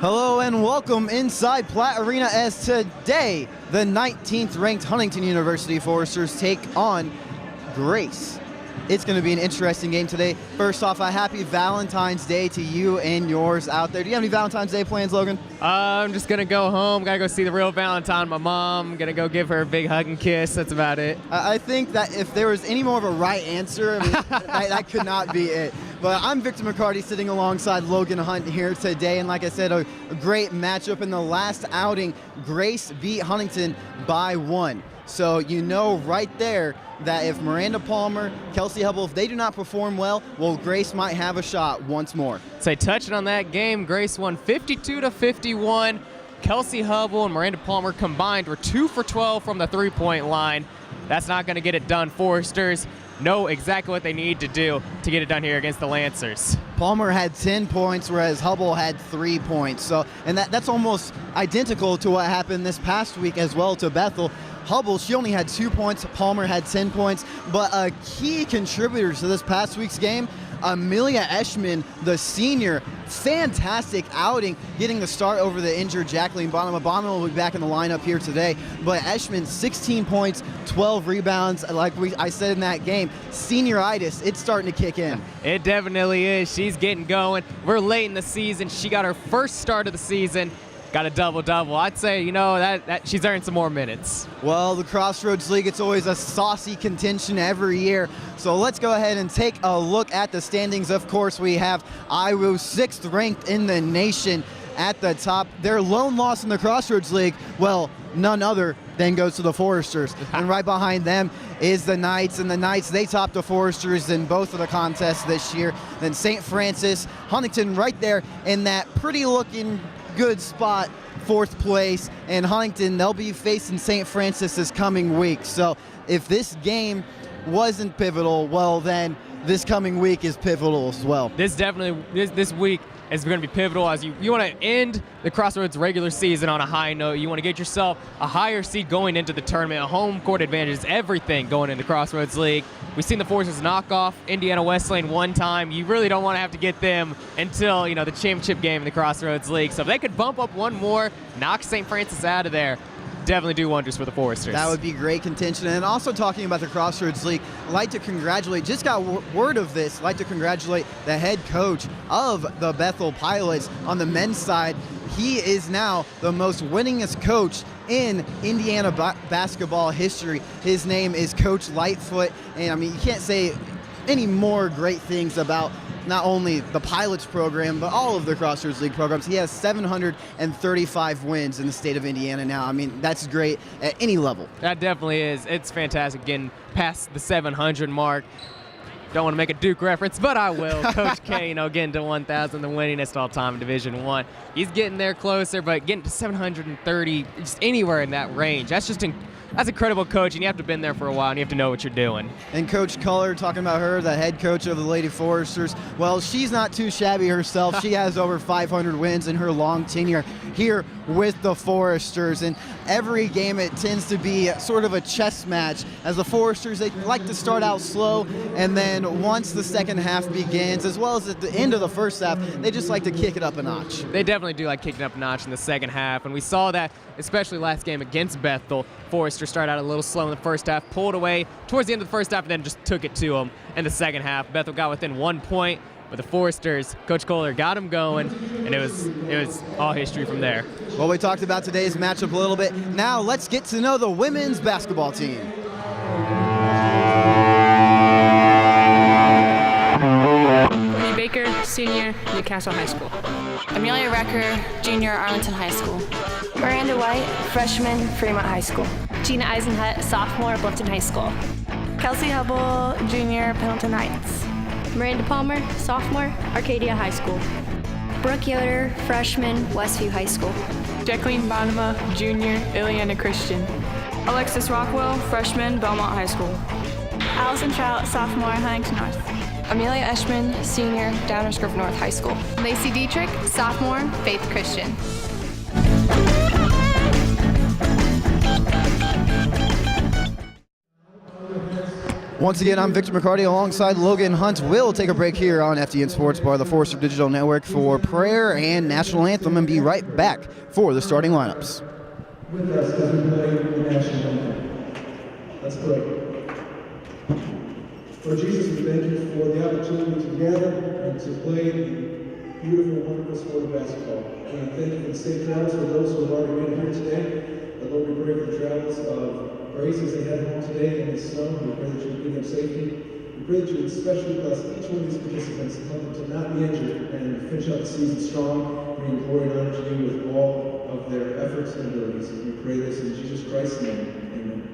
Hello and welcome inside Platt Arena as today the 19th ranked Huntington University Foresters take on Grace. It's going to be an interesting game today. First off, a happy Valentine's Day to you and yours out there. Do you have any Valentine's Day plans, Logan? I'm just going to go home. Got to go see the real Valentine, my mom. Going to go give her a big hug and kiss. That's about it. I think that if there was any more of a right answer, I mean, that could not be it. But I'm Victor McCarty sitting alongside Logan Hunt here today. And like I said, a great matchup in the last outing. Grace beat Huntington by 1. So you know right there that if Miranda Palmer, Kelsey Hubble, if they do not perform well, Grace might have a shot once more. So touching on that game, Grace won 52-51. Kelsey Hubble and Miranda Palmer combined were 2 for 12 from the three-point line. That's not going to get it done. Foresters know exactly what they need to do to get it done here against the Lancers. Palmer had 10 points, whereas Hubble had 3 points. So, and that's almost identical to what happened this past week as well to Bethel. Hubble, she only had 2 points. Palmer had 10 points. But a key contributor to this past week's game, Amelia Eschman, the senior, fantastic outing, getting the start over the injured Jacqueline Bonham. Bonham will be back in the lineup here today. But Eschman, 16 points, 12 rebounds. Like I said in that game, senioritis, it's starting to kick in. It definitely is. She's getting going. We're late in the season. She got her first start of the season. Got a double-double. I'd say, you know, that she's earned some more minutes. Well, the Crossroads League, it's always a saucy contention every year. So let's go ahead and take a look at the standings. Of course, we have IWU 6th ranked in the nation at the top. Their lone loss in the Crossroads League, well, none other than goes to the Foresters. And right behind them is the Knights. And the Knights, they topped the Foresters in both of the contests this year. Then St. Francis, Huntington right there in that pretty looking good spot, 4th place, and Huntington, they'll be facing St. Francis this coming week. So if this game wasn't pivotal, well then this coming week is pivotal as well. This week is going to be pivotal as you want to end the Crossroads regular season on a high note. You want to get yourself a higher seed going into the tournament. A home court advantage is everything going into Crossroads League. We've seen the Foresters knock off Indiana Wesleyan one time. You really don't want to have to get them until, you know, the championship game in the Crossroads League. So if they could bump up one more, knock St. Francis out of there, definitely do wonders for the Foresters. That would be great contention. And also talking about the Crossroads League, I'd like to congratulate, just got word of this, I'd like to congratulate the head coach of the Bethel Pilots on the men's side. He is now the most winningest coach in Indiana basketball history. His name is Coach Lightfoot. And I mean, you can't say any more great things about not only the Pilots program, but all of the Crossroads League programs. He has 735 wins in the state of Indiana now. I mean, that's great at any level. That definitely is. It's fantastic getting past the 700 mark. Don't want to make a Duke reference, but I will. Coach K, you know, getting to 1,000, the winningest all-time in Division I. He's getting there closer, but getting to 730, just anywhere in that range. That's incredible coaching. You have to have been there for a while, and you have to know what you're doing. And Coach Culler, talking about her, the head coach of the Lady Foresters, well, she's not too shabby herself. She has over 500 wins in her long tenure here with the Foresters. And every game, it tends to be sort of a chess match. As the Foresters, they like to start out slow, and then once the second half begins, as well as at the end of the first half, they just like to kick it up a notch. They definitely do like kicking up a notch in the second half, and we saw that especially last game against Bethel. Foresters started out a little slow in the first half, pulled away towards the end of the first half, and then just took it to them in the second half. Bethel got within 1 point, but the Foresters, Coach Kohler got them going, and it was all history from there. Well, we talked about today's matchup a little bit. Now let's get to know the women's basketball team. Baker, senior, Newcastle High School. Amelia Recker, junior, Arlington High School. Miranda White, freshman, Fremont High School. Gina Eisenhut, sophomore, Bluffton High School. Kelsey Hubble, junior, Pendleton Heights. Miranda Palmer, sophomore, Arcadia High School. Brooke Yoder, freshman, Westview High School. Jacqueline Bonham, junior, Ileana Christian. Alexis Rockwell, freshman, Belmont High School. Allison Trout, sophomore, Huntington North. Amelia Eschman, senior, Downers Grove North High School. Lacey Dietrich, sophomore, Faith Christian. Once again, I'm Victor McCarty alongside Logan Hunt. We'll take a break here on FDN Sports Bar, the Forrester Digital Network, for prayer and national anthem, and be right back for the starting lineups. With us as we play the national anthem. Let's pray. Lord Jesus, we thank you for the opportunity to gather and to play the beautiful, wonderful sport of basketball. And I thank you for the safe travels for those who have already been here today. And Lord, we pray for the travels of Grace as they head home today in the snow. We pray that you would give them safety. We pray that you would especially bless each one of these participants and help them to not be injured and finish out the season strong, bringing glory and honor to you with all of their efforts and abilities. We pray this in Jesus Christ's name. Amen.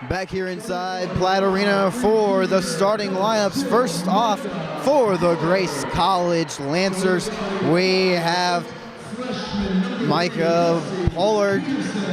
Back here inside Platt Arena for the starting lineups. First off, for the Grace College Lancers, we have Micah Pollard,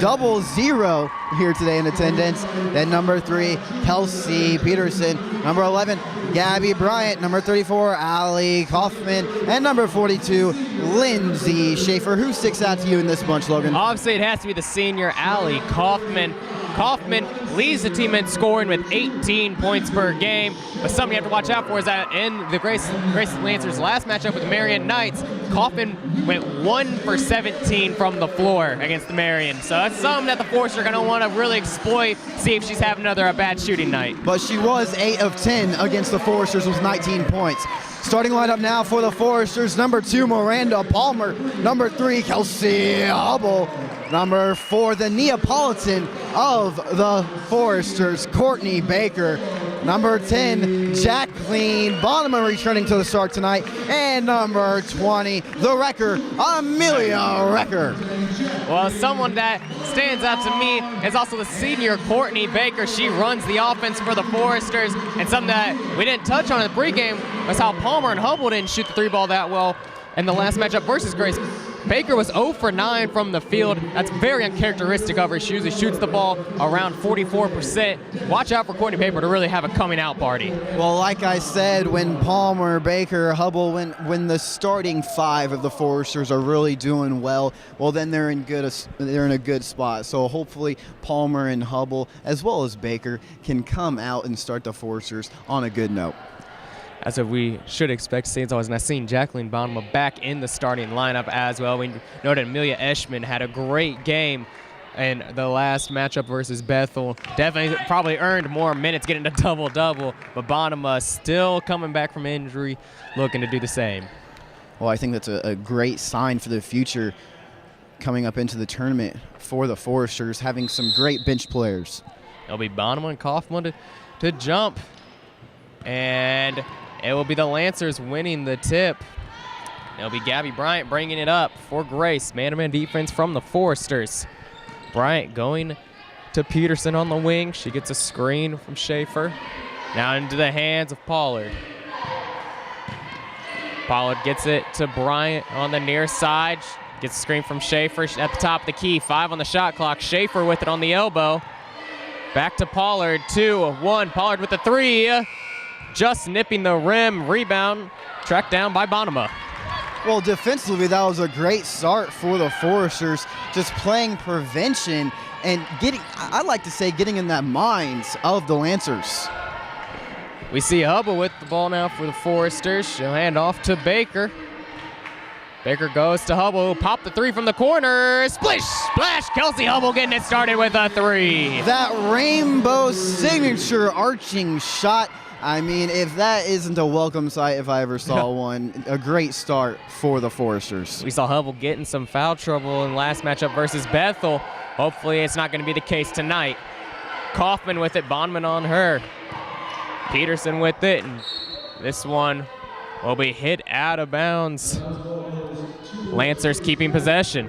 00 here today in attendance. Then number 3, Kelsey Peterson. Number 11, Gabby Bryant. Number 34, Allie Kaufman. And number 42, Lindsay Schaefer. Who sticks out to you in this bunch, Logan? Obviously, it has to be the senior, Allie Kaufman. Kaufman leads the team in scoring with 18 points per game. But something you have to watch out for is that in the Grace Lancers' last matchup with the Marion Knights, Kaufman went 1 for 17 from the floor against the Marion. So that's something that the Foresters are going to want to really exploit, see if she's having another bad shooting night. But she was 8 of 10 against the Foresters with 19 points. Starting lineup now for the Foresters: number 2, Miranda Palmer. Number 3, Kelsey Hubble. Number 4, the Neapolitan of the Foresters, Courtney Baker. Number 10, Jacqueline Bonneman returning to the start tonight. And number 20, the wrecker, Amelia Wrecker. Well, someone that stands out to me is also the senior Courtney Baker. She runs the offense for the Foresters. And something that we didn't touch on in the pregame was how Palmer and Hubble didn't shoot the 3 ball that well in the last matchup versus Grace. Baker was 0 for 9 from the field. That's very uncharacteristic of her. She usually shoots the ball around 44%. Watch out for Courtney Baker to really have a coming out party. Well, like I said, when Palmer, Baker, Hubble, when the starting 5 of the Foresters are really doing well, well, then they're in a good spot. So hopefully Palmer and Hubble, as well as Baker, can come out and start the Foresters on a good note. As if we should expect, St. Always not seen Jacqueline Bonema back in the starting lineup as well. We know that Amelia Eschman had a great game in the last matchup versus Bethel. Definitely probably earned more minutes getting a double-double, but Bonema still coming back from injury, looking to do the same. Well, I think that's a great sign for the future coming up into the tournament for the Foresters, having some great bench players. It'll be Bonema and Kaufman to jump, and it will be the Lancers winning the tip. It'll be Gabby Bryant bringing it up for Grace. Man-to-man defense from the Foresters. Bryant going to Peterson on the wing. She gets a screen from Schaefer. Now into the hands of Pollard. Pollard gets it to Bryant on the near side. Gets a screen from Schaefer at the top of the key. 5 on the shot clock. Schaefer with it on the elbow. Back to Pollard. 2-1. Pollard with the 3. just nipping the rim. Rebound tracked down by Bonema. Well, defensively, that was a great start for the Foresters, just playing prevention and getting, I like to say, getting in that minds of the Lancers. We see Hubble with the ball now for the Foresters. She'll hand off to Baker. Baker goes to Hubble, pop the three from the corner. Splish, splash, Kelsey Hubble getting it started with a three. That rainbow signature arching shot. I mean, if that isn't a welcome sight if I ever saw one, a great start for the Foresters. We saw Hubble getting some foul trouble in last matchup versus Bethel. Hopefully it's not going to be the case tonight. Kaufman with it, Bondman on her. Peterson with it, and this one will be hit out of bounds. Lancers keeping possession.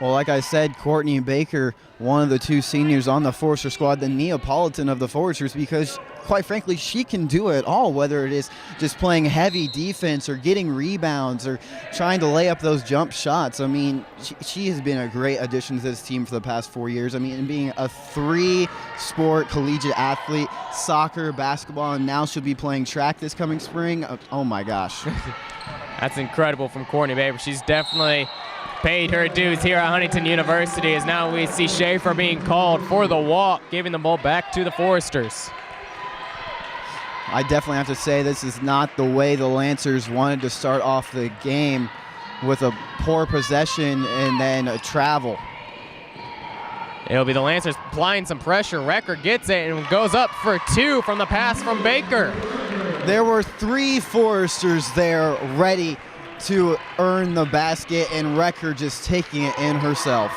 Well, like I said, Courtney Baker, one of the two seniors on the Forester squad, the Neapolitan of the Foresters, because quite frankly, she can do it all, whether it is just playing heavy defense or getting rebounds or trying to lay up those jump shots. I mean, she has been a great addition to this team for the past 4 years. I mean, and being a three-sport collegiate athlete, soccer, basketball, and now she'll be playing track this coming spring. Oh my gosh. That's incredible from Courtney Baker. She's definitely paid her dues here at Huntington University, as now we see Schaefer being called for the walk, giving the ball back to the Foresters. I definitely have to say this is not the way the Lancers wanted to start off the game, with a poor possession and then a travel. It'll be the Lancers applying some pressure. Recker gets it and goes up for two from the pass from Baker. There were three Foresters there ready to earn the basket, and Recker just taking it in herself.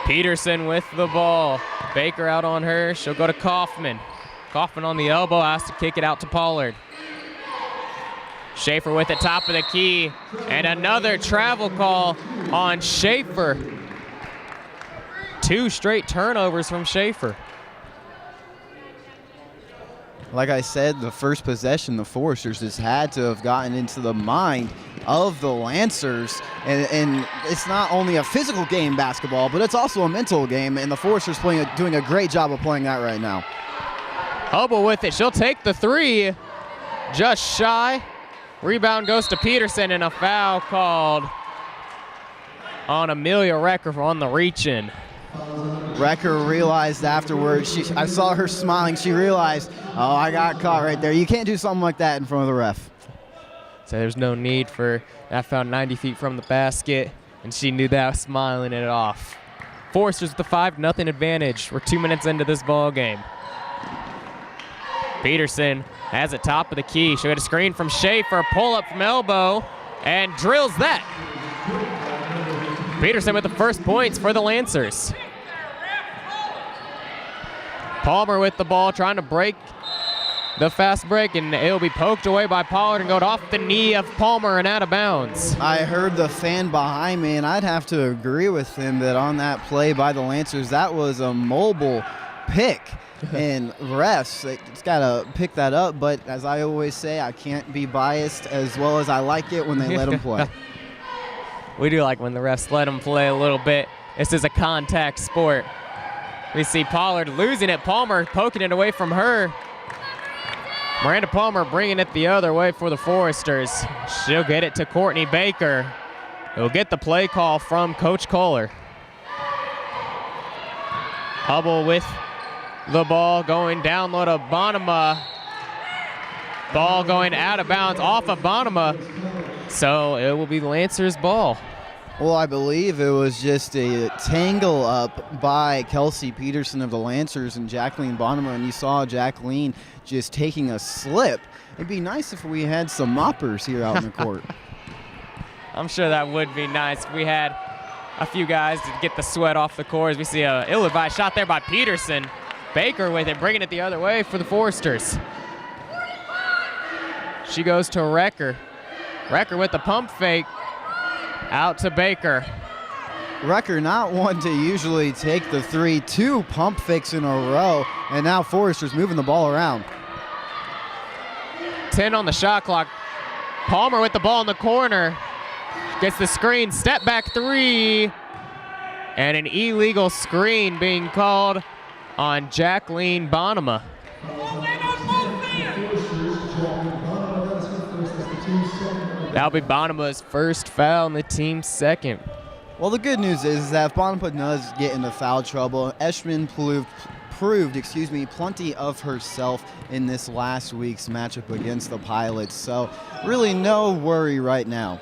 Peterson with the ball. Baker out on her. She'll go to Kaufman. Kaufman on the elbow, has to kick it out to Pollard. Schaefer with the top of the key, and another travel call on Schaefer. Two straight turnovers from Schaefer. Like I said, the first possession, the Foresters just had to have gotten into the mind of the Lancers. And it's not only a physical game, basketball, but it's also a mental game. And the Foresters doing a great job of playing that right now. Hubble with it. She'll take the three. Just shy. Rebound goes to Peterson, and a foul called on Amelia Recker on the reach-in. Recker realized afterwards, I saw her smiling, she realized, oh, I got caught right there. You can't do something like that in front of the ref. So there's no need for that foul 90 feet from the basket, and she knew that, smiling it off. Foresters with the 5-0 advantage. We're 2 minutes into this ball game. Peterson has it top of the key. She'll get a screen from Schaefer, pull up from elbow, and drills that. Peterson with the first points for the Lancers. Palmer with the ball, trying to break the fast break, and it'll be poked away by Pollard and go off the knee of Palmer and out of bounds. I heard the fan behind me, and I'd have to agree with him that on that play by the Lancers, that was a mobile pick. And refs, it's got to pick that up, but as I always say, I can't be biased as well as I like it when they let them play. We do like when the refs let them play a little bit. This is a contact sport. We see Pollard losing it. Palmer poking it away from her. Miranda Palmer bringing it the other way for the Foresters. She'll get it to Courtney Baker. He'll get the play call from Coach Kohler. Hubble with the ball going down low to Bonema. Ball going out of bounds off of Bonema. So it will be Lancers ball. Well, I believe it was just a tangle up by Kelsey Peterson of the Lancers and Jacqueline Bonema, and you saw Jacqueline just taking a slip. It'd be nice if we had some moppers here out in the court. I'm sure that would be nice if we had a few guys to get the sweat off the court. As we see a ill-advised shot there by Peterson. Baker with it, bringing it the other way for the Foresters. She goes to Recker. Recker with the pump fake. Out to Baker. Recker not one to usually take the three, 2 pump fakes in a row, and now Foresters moving the ball around. 10 on the shot clock. Palmer with the ball in the corner. Gets the screen, step back three. And an illegal screen being called on Jacqueline Bonema. That'll be Bonema's first foul and the team's second. Well, the good news is that if Bonema does get into foul trouble, Eshman proved plenty of herself in this last week's matchup against the Pilots. So really no worry right now.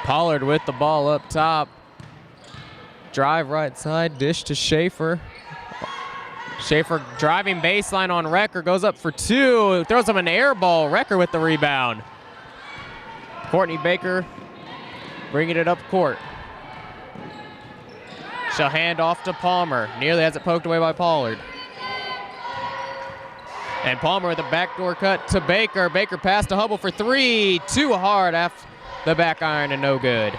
Pollard with the ball up top. Drive right side, dish to Schaefer. Schaefer driving baseline on Recker, goes up for two, throws him an air ball. Recker with the rebound. Courtney Baker bringing it up court. She'll hand off to Palmer. Nearly has it poked away by Pollard. And Palmer with a backdoor cut to Baker. Baker pass to Hubble for three. Too hard after the back iron and no good.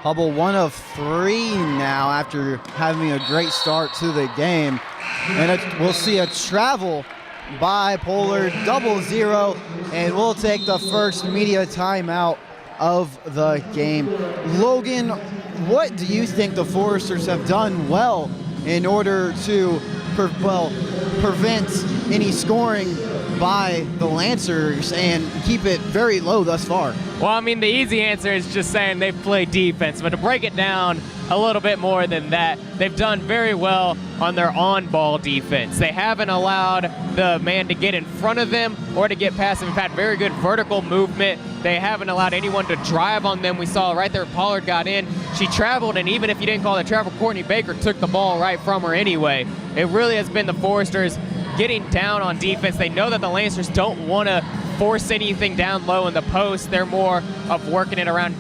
Hubble 1 of 3 now after having a great start to the game. And we'll see a travel by Pollard, 0-0, and we'll take the first media timeout of the game. Logan, what do you think the Foresters have done well in order to prevent any scoring by the Lancers and keep it very low thus far? Well, I mean, the easy answer is just saying they've played defense, but to break it down a little bit more than that, they've done very well on their on-ball defense. They haven't allowed the man to get in front of them or to get past them. They've had very good vertical movement. They haven't allowed anyone to drive on them. We saw right there Pollard got in. She traveled, and even if you didn't call it travel, Courtney Baker took the ball right from her anyway. It really has been the Foresters getting down on defense. They know that the Lancers don't want to force anything down low in the post. They're more of working it around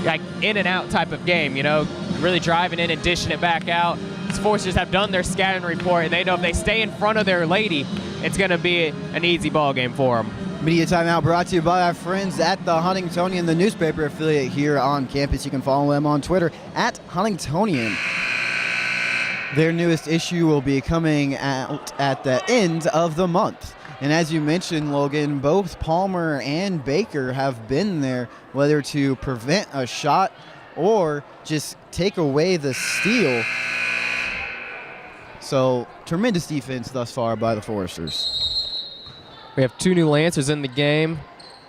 like in and out type of game, you know, really driving in and dishing it back out. The Foresters have done their scouting report, and they know if they stay in front of their lady, it's going to be an easy ball game for them. Media timeout brought to you by our friends at the Huntingtonian, the newspaper affiliate here on campus. You can follow them on Twitter at Huntingtonian. Their newest issue will be coming out at the end of the month. And as you mentioned, Logan, both Palmer and Baker have been there, whether to prevent a shot or just take away the steal. So, tremendous defense thus far by the Foresters. We have two new Lancers in the game.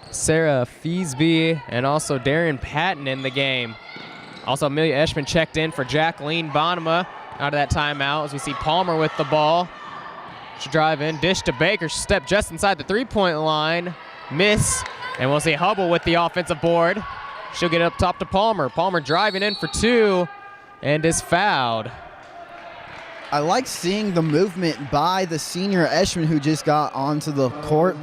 Sarah Feesby and also Darian Patton in the game. Also, Amelia Eshman checked in for Jacqueline Bonema out of that timeout as we see Palmer with the ball. She'll drive in, dish to Baker. She'll step just inside the three-point line. Miss, and we'll see Hubble with the offensive board. She'll get it up top to Palmer. Palmer driving in for two and is fouled. I like seeing the movement by the senior Eshman who just got onto the court.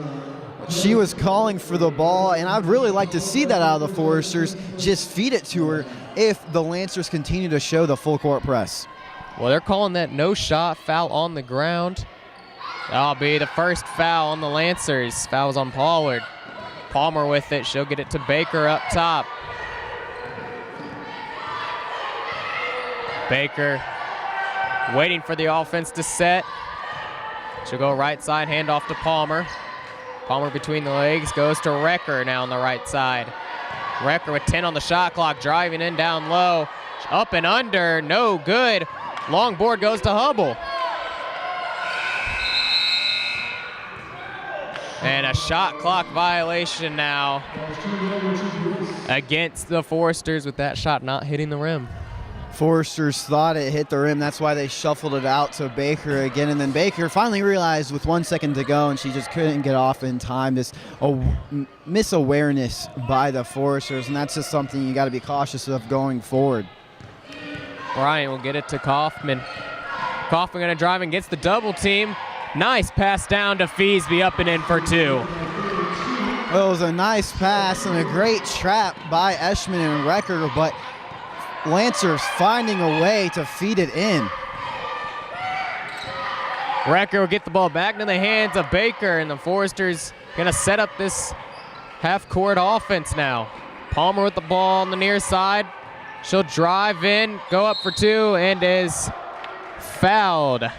She was calling for the ball, and I'd really like to see that out of the Foresters. Just feed it to her if the Lancers continue to show the full court press. Well, they're calling that no shot, foul on the ground. That'll be the first foul on the Lancers. Foul's on Pollard. Palmer with it. She'll get it to Baker up top. Baker waiting for the offense to set. She'll go right side, hand off to Palmer. Palmer between the legs, goes to Recker now on the right side. Recker with 10 on the shot clock, driving in down low. Up and under, no good. Long board goes to Hubble. And a shot clock violation now against the Foresters with that shot not hitting the rim. Foresters thought it hit the rim. That's why they shuffled it out to Baker again. And then Baker finally realized with 1 second to go, and she just couldn't get off in time. This misawareness by the Foresters, and that's just something you got to be cautious of going forward. Bryant will get it to Kaufman. Kaufman going to drive and gets the double team. Nice pass down to Feesby, up and in for two. Well, it was a nice pass and a great trap by Eshman and Recker, but Lancers finding a way to feed it in. Recker will get the ball back into the hands of Baker, and the Foresters going to set up this half-court offense now. Palmer with the ball on the near side. She'll drive in, go up for two, and is fouled.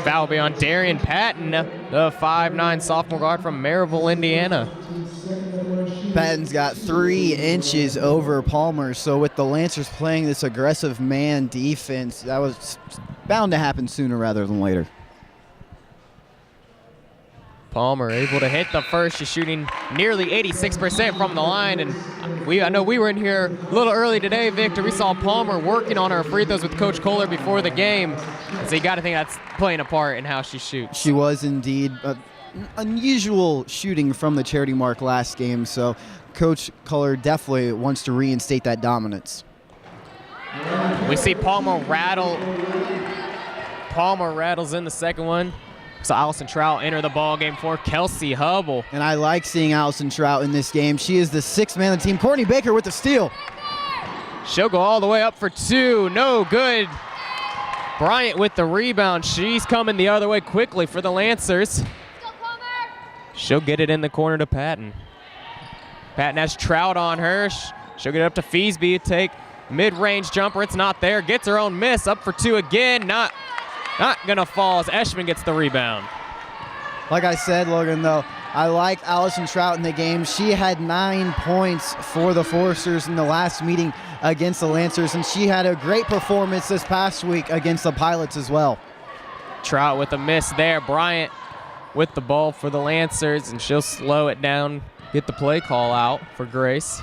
Foul will be on Darian Patton, the 5'9" sophomore guard from Maryville, Indiana. Patton's got 3 inches over Palmer, so with the Lancers playing this aggressive man defense, that was bound to happen sooner rather than later. Palmer able to hit the first. She's shooting nearly 86% from the line. And I know we were in here a little early today, Victor. We saw Palmer working on her free throws with Coach Kohler before the game. So you got to think that's playing a part in how she shoots. She was indeed. Unusual shooting from the charity mark last game. So Coach Kohler definitely wants to reinstate that dominance. We see Palmer rattle. Palmer rattles in the second one. So Allison Trout enter the ball game for Kelsey Hubble. And I like seeing Allison Trout in this game. She is the sixth man of the team. Courtney Baker with the steal. She'll go all the way up for two. No good. Bryant with the rebound. She's coming the other way quickly for the Lancers. She'll get it in the corner to Patton. Patton has Trout on her. She'll get it up to Feasby. Take mid-range jumper. It's not there. Gets her own miss. Up for two again. Not going to fall as Eschman gets the rebound. Like I said, Logan, though, I like Allison Trout in the game. She had 9 points for the Foresters in the last meeting against the Lancers, and she had a great performance this past week against the Pilots as well. Trout with a miss there. Bryant with the ball for the Lancers, and she'll slow it down, get the play call out for Grace.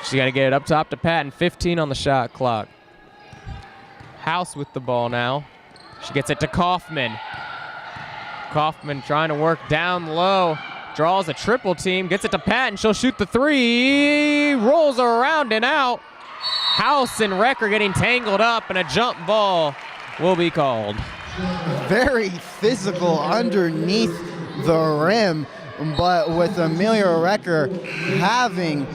She's got to get it up top to Patton. 15 on the shot clock. House with the ball now. She gets it to Kaufman. Kaufman trying to work down low. Draws a triple team. Gets it to Patton. She'll shoot the three. Rolls around and out. House and Recker getting tangled up, and a jump ball will be called. Very physical underneath the rim, but with Amelia Recker having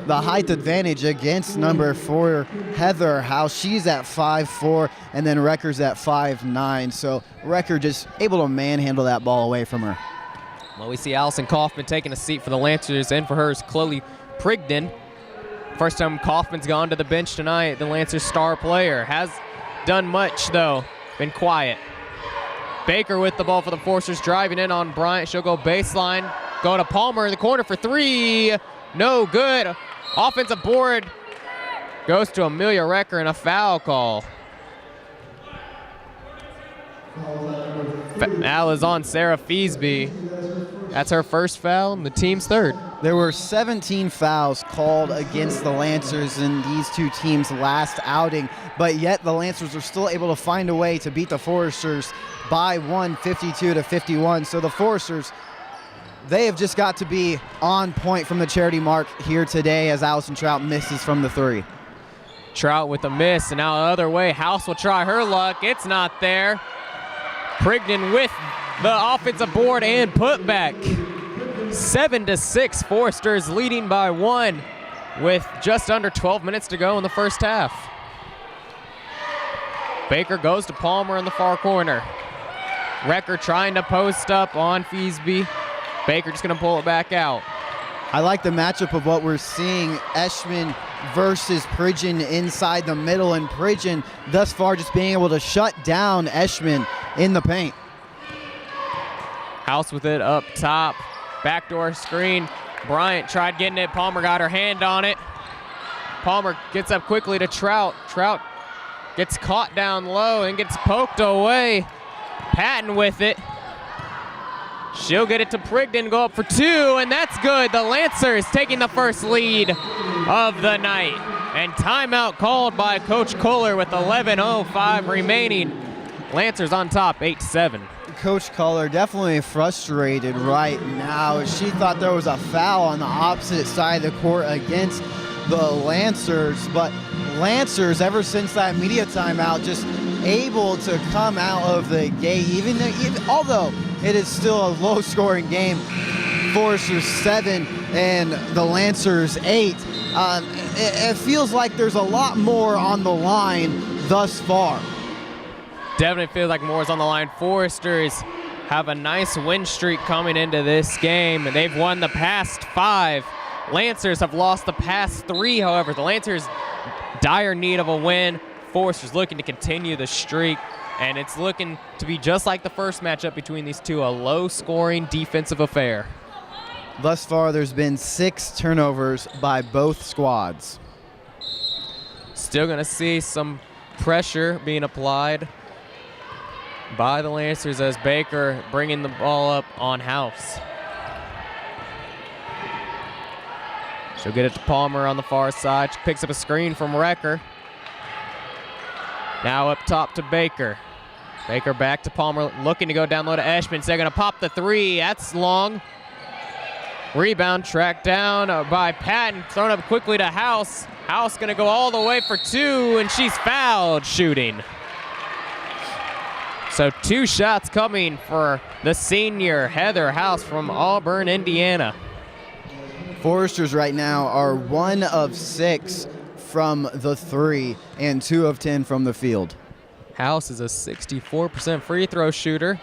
the height advantage against number 4, Heather House. She's at 5'4", and then Recker's at 5'9", so Recker just able to manhandle that ball away from her. Well, we see Allison Kaufman taking a seat for the Lancers, and for her is Chloe Prigden. First time Kaufman's gone to the bench tonight, the Lancers star player. Has done much, though, been quiet. Baker with the ball for the Foresters, driving in on Bryant. She'll go baseline, go to Palmer in the corner for three. No good. Offensive board goes to Amelia Recker, and a foul call. Foul is on Sarah Feasby. That's her first foul and the team's third. There were 17 fouls called against the Lancers in these two teams' last outing, but yet the Lancers are still able to find a way to beat the Foresters by 52-51. So the Foresters, they have just got to be on point from the charity mark here today as Allison Trout misses from the three. Trout with a miss, and now the other way. House will try her luck. It's not there. Prigden with the offensive board and putback. 7-6, Foresters leading by 1 with just under 12 minutes to go in the first half. Baker goes to Palmer in the far corner. Recker trying to post up on Feasby. Baker just going to pull it back out. I like the matchup of what we're seeing, Eschman versus Pridgeon inside the middle, and Pridgeon thus far just being able to shut down Eschman in the paint. House with it up top. Backdoor screen. Bryant tried getting it. Palmer got her hand on it. Palmer gets up quickly to Trout. Trout gets caught down low and gets poked away. Patton with it. She'll get it to Prigden, go up for two, and that's good. The Lancers taking the first lead of the night. And timeout called by Coach Kohler with 11:05 remaining. Lancers on top, 8-7. Coach Kohler definitely frustrated right now. She thought there was a foul on the opposite side of the court against the Lancers, but Lancers, ever since that media timeout, just able to come out of the gate, although it is still a low-scoring game. Foresters 7 and the Lancers 8. It feels like there's a lot more on the line thus far. Definitely feels like more is on the line. Foresters have a nice win streak coming into this game. They've won the past 5. Lancers have lost the past 3, however. The Lancers dire need of a win. Foresters looking to continue the streak, and it's looking to be just like the first matchup between these two, a low-scoring defensive affair. Thus far, there's been 6 turnovers by both squads. Still going to see some pressure being applied by the Lancers as Baker bringing the ball up on House. She'll get it to Palmer on the far side. She picks up a screen from Wrecker. Now up top to Baker. Baker back to Palmer, looking to go down low to Eshman. They're going to pop the three. That's long. Rebound tracked down by Patton. Thrown up quickly to House. House going to go all the way for two, and she's fouled shooting. So 2 shots coming for the senior Heather House from Auburn, Indiana. Foresters right now are 1 of 6 from the 3 and 2 of 10 from the field. House is a 64% free throw shooter.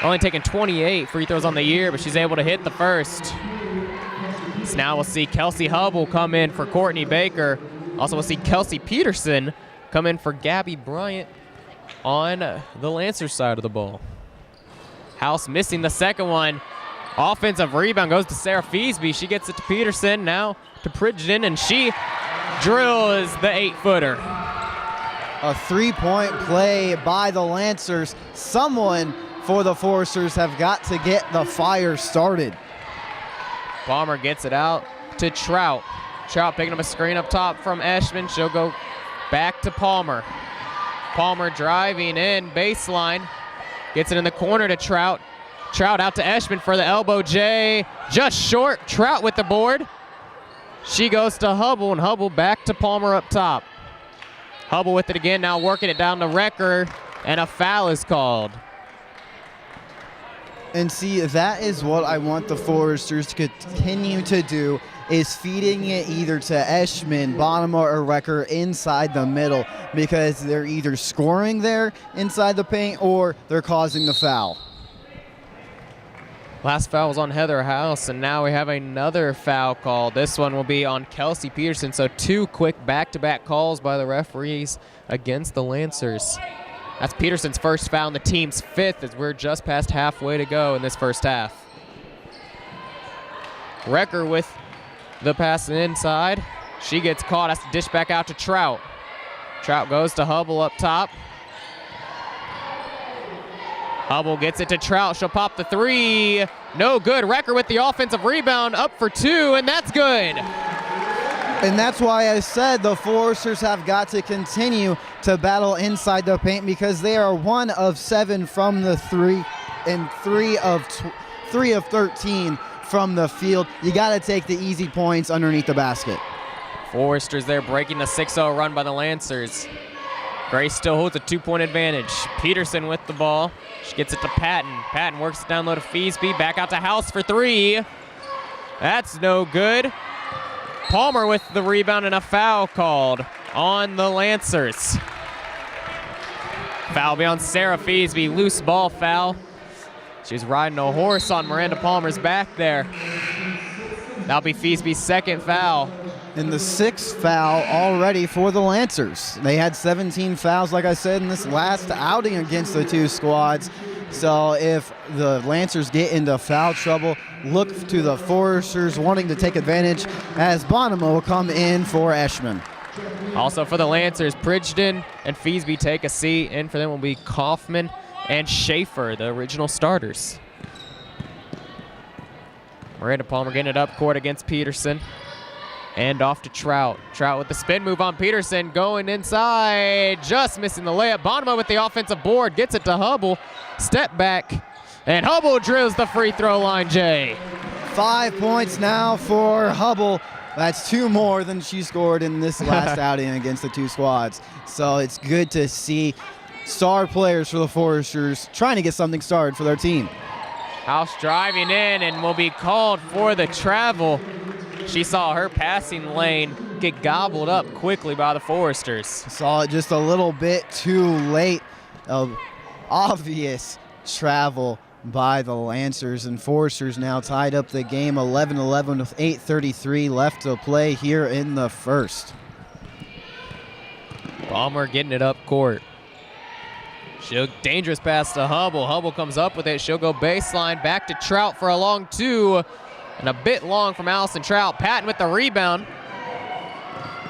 Only taking 28 free throws on the year, but she's able to hit the first. So now we'll see Kelsey Hubble come in for Courtney Baker. Also, we'll see Kelsey Peterson come in for Gabby Bryant on the Lancers side of the ball. House missing the second one. Offensive rebound goes to Sarah Feasby. She gets it to Peterson, now to Pridgeon, and she drills the 8-footer. A 3-point play by the Lancers. Someone for the Foresters have got to get the fire started. Palmer gets it out to Trout. Trout picking up a screen up top from Eshman. She'll go back to Palmer. Palmer driving in baseline. Gets it in the corner to Trout. Trout out to Eshman for the elbow J. Just short. Trout with the board. She goes to Hubble, and Hubble back to Palmer up top. Hubble with it again, now working it down to Wrecker, and a foul is called. And see, that is what I want the Foresters to continue to do, is feeding it either to Eshman, Bonema, or Wrecker inside the middle, because they're either scoring there inside the paint or they're causing the foul. Last foul was on Heather House, and now we have another foul call. This one will be on Kelsey Peterson, so 2 quick back-to-back calls by the referees against the Lancers. That's Peterson's first foul and the team's 5th, as we're just past halfway to go in this first half. Wrecker with the pass inside. She gets caught, has to dish back out to Trout. Trout goes to Hubble up top. Hubble gets it to Trout. She'll pop the 3. No good. Wrecker with the offensive rebound, up for 2, and that's good. And that's why I said the Foresters have got to continue to battle inside the paint, because they are 1 of 7 from the 3 and 3 of 13 from the field. You got to take the easy points underneath the basket. Foresters there breaking the 6-0 run by the Lancers. Grace still holds a 2-point advantage. Peterson with the ball. She gets it to Patton. Patton works it down low to Feasby. Back out to House for 3. That's no good. Palmer with the rebound, and a foul called on the Lancers. Foul be on Sarah Feasby. Loose ball foul. She's riding a horse on Miranda Palmer's back there. That'll be Feasby's 2nd foul. And the 6th foul already for the Lancers. They had 17 fouls, like I said, in this last outing against the 2 squads. So if the Lancers get into foul trouble, look to the Foresters wanting to take advantage, as Bonema will come in for Eshman. Also for the Lancers, Pridgeton and Feasby take a seat. In for them will be Kaufman and Schaefer, the original starters. Miranda Palmer getting it up court against Peterson. And off to Trout. Trout with the spin move on Peterson, going inside, just missing the layup. Bonema with the offensive board, gets it to Hubble. Step back, and Hubble drills the free throw line, Jay. 5 points now for Hubble. That's 2 more than she scored in this last outing against the 2 squads. So it's good to see star players for the Foresters trying to get something started for their team. House driving in and will be called for the travel. She saw her passing lane get gobbled up quickly by the Foresters. Saw it just a little bit too late. Obvious travel by the Lancers, and Foresters now tied up the game 11-11 with 8:33 left to play here in the first. Palmer getting it up court. She'll dangerous pass to Hubble. Hubble comes up with it. She'll go baseline back to Trout for a long 2. And a bit long from Allison Trout. Patton with the rebound.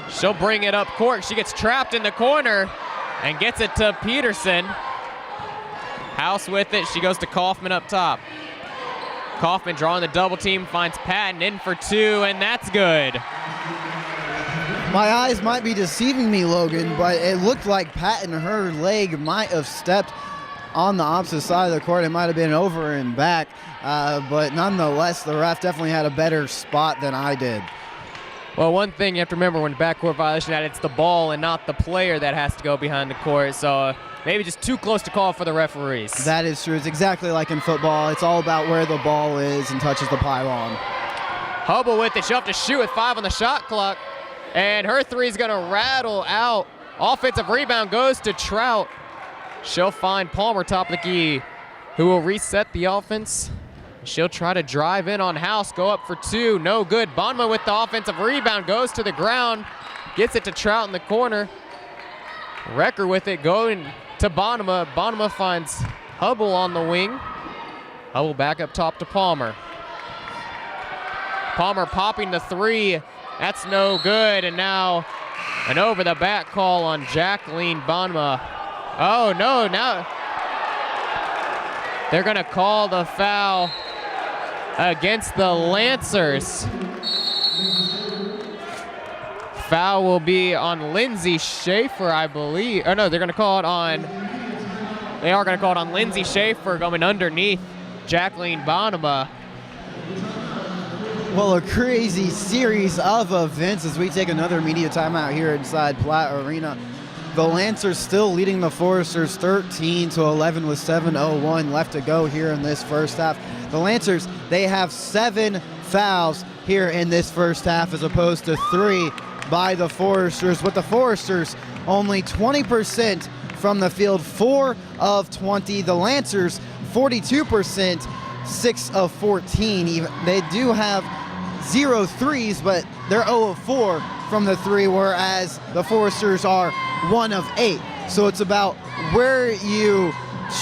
She'll bring it up court. She gets trapped in the corner and gets it to Peterson. House with it. She goes to Kaufman up top. Kaufman drawing the double team, finds Patton in for 2, and that's good. My eyes might be deceiving me, Logan, but it looked like Patton, her leg might have stepped on the opposite side of the court. It might have been over and back, but nonetheless, the ref definitely had a better spot than I did. Well, one thing you have to remember when backcourt violation, that it's the ball and not the player that has to go behind the court. So maybe just too close to call for the referees. That is true. It's exactly like in football. It's all about where the ball is and touches the pylon. Hubble with it. She'll have to shoot with 5 on the shot clock. And her 3 is going to rattle out. Offensive rebound goes to Trout. She'll find Palmer top of the key, who will reset the offense. She'll try to drive in on House, go up for 2, no good. Bonma with the offensive rebound, goes to the ground, gets it to Trout in the corner. Recker with it, going to Bonma. Bonma finds Hubble on the wing. Hubble back up top to Palmer. Palmer popping the 3, that's no good, and now an over-the-back call on Jacqueline Bonma. Oh no, now they're gonna call the foul against the Lancers. Foul will be on Lindsay Schaefer, I believe. Oh no, they're gonna call it on, they are gonna call it on Lindsay Schaefer going underneath Jacqueline Bonema. Well, a crazy series of events as we take another media timeout here inside Platt Arena. The Lancers still leading the Foresters 13-11 with 7:01 left to go here in this first half. The Lancers, they have 7 fouls here in this first half as opposed to 3 by the Foresters. With the Foresters, only 20% from the field, 4 of 20. The Lancers, 42%, 6 of 14. Even they do have 0 threes, but they're 0 of 4 from the 3, whereas the Foresters are 1 of 8. So it's about where you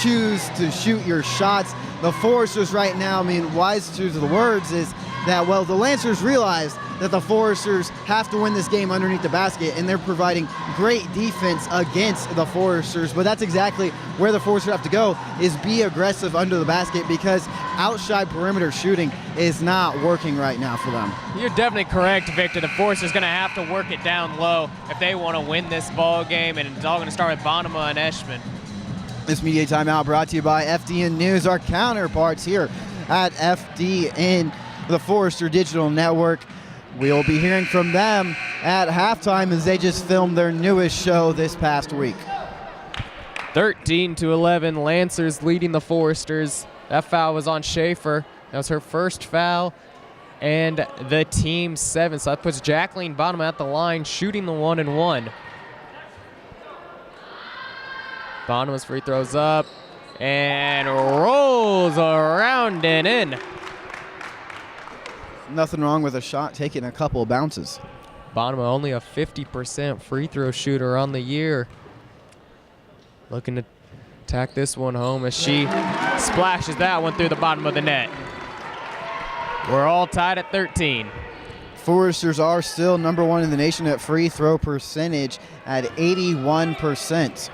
choose to shoot your shots. The Foresters right now, I mean, wise to the words is that, well, the Lancers realize that the Foresters have to win this game underneath the basket, and they're providing great defense against the Foresters. But that's exactly where the Foresters have to go, is be aggressive under the basket, because outside perimeter shooting is not working right now for them. You're definitely correct, Victor. The Foresters going to have to work it down low if they want to win this ball game, and it's all going to start with Bonema and Eschman. This media timeout brought to you by FDN News, our counterparts here at FDN, the Forester Digital Network. We'll be hearing from them at halftime as they just filmed their newest show this past week. 13-11, Lancers leading the Foresters. That foul was on Schaefer. That was her first foul, and the team's 7. So that puts Jacqueline Bonema at the line, shooting the 1-and-1. Bonema's free throws up and rolls around and in. Nothing wrong with a shot taking a couple of bounces. Bonema only a 50% free throw shooter on the year. Looking to tack this one home as she splashes that one through the bottom of the net. We're all tied at 13. Foresters are still number 1 in the nation at free throw percentage at 81%.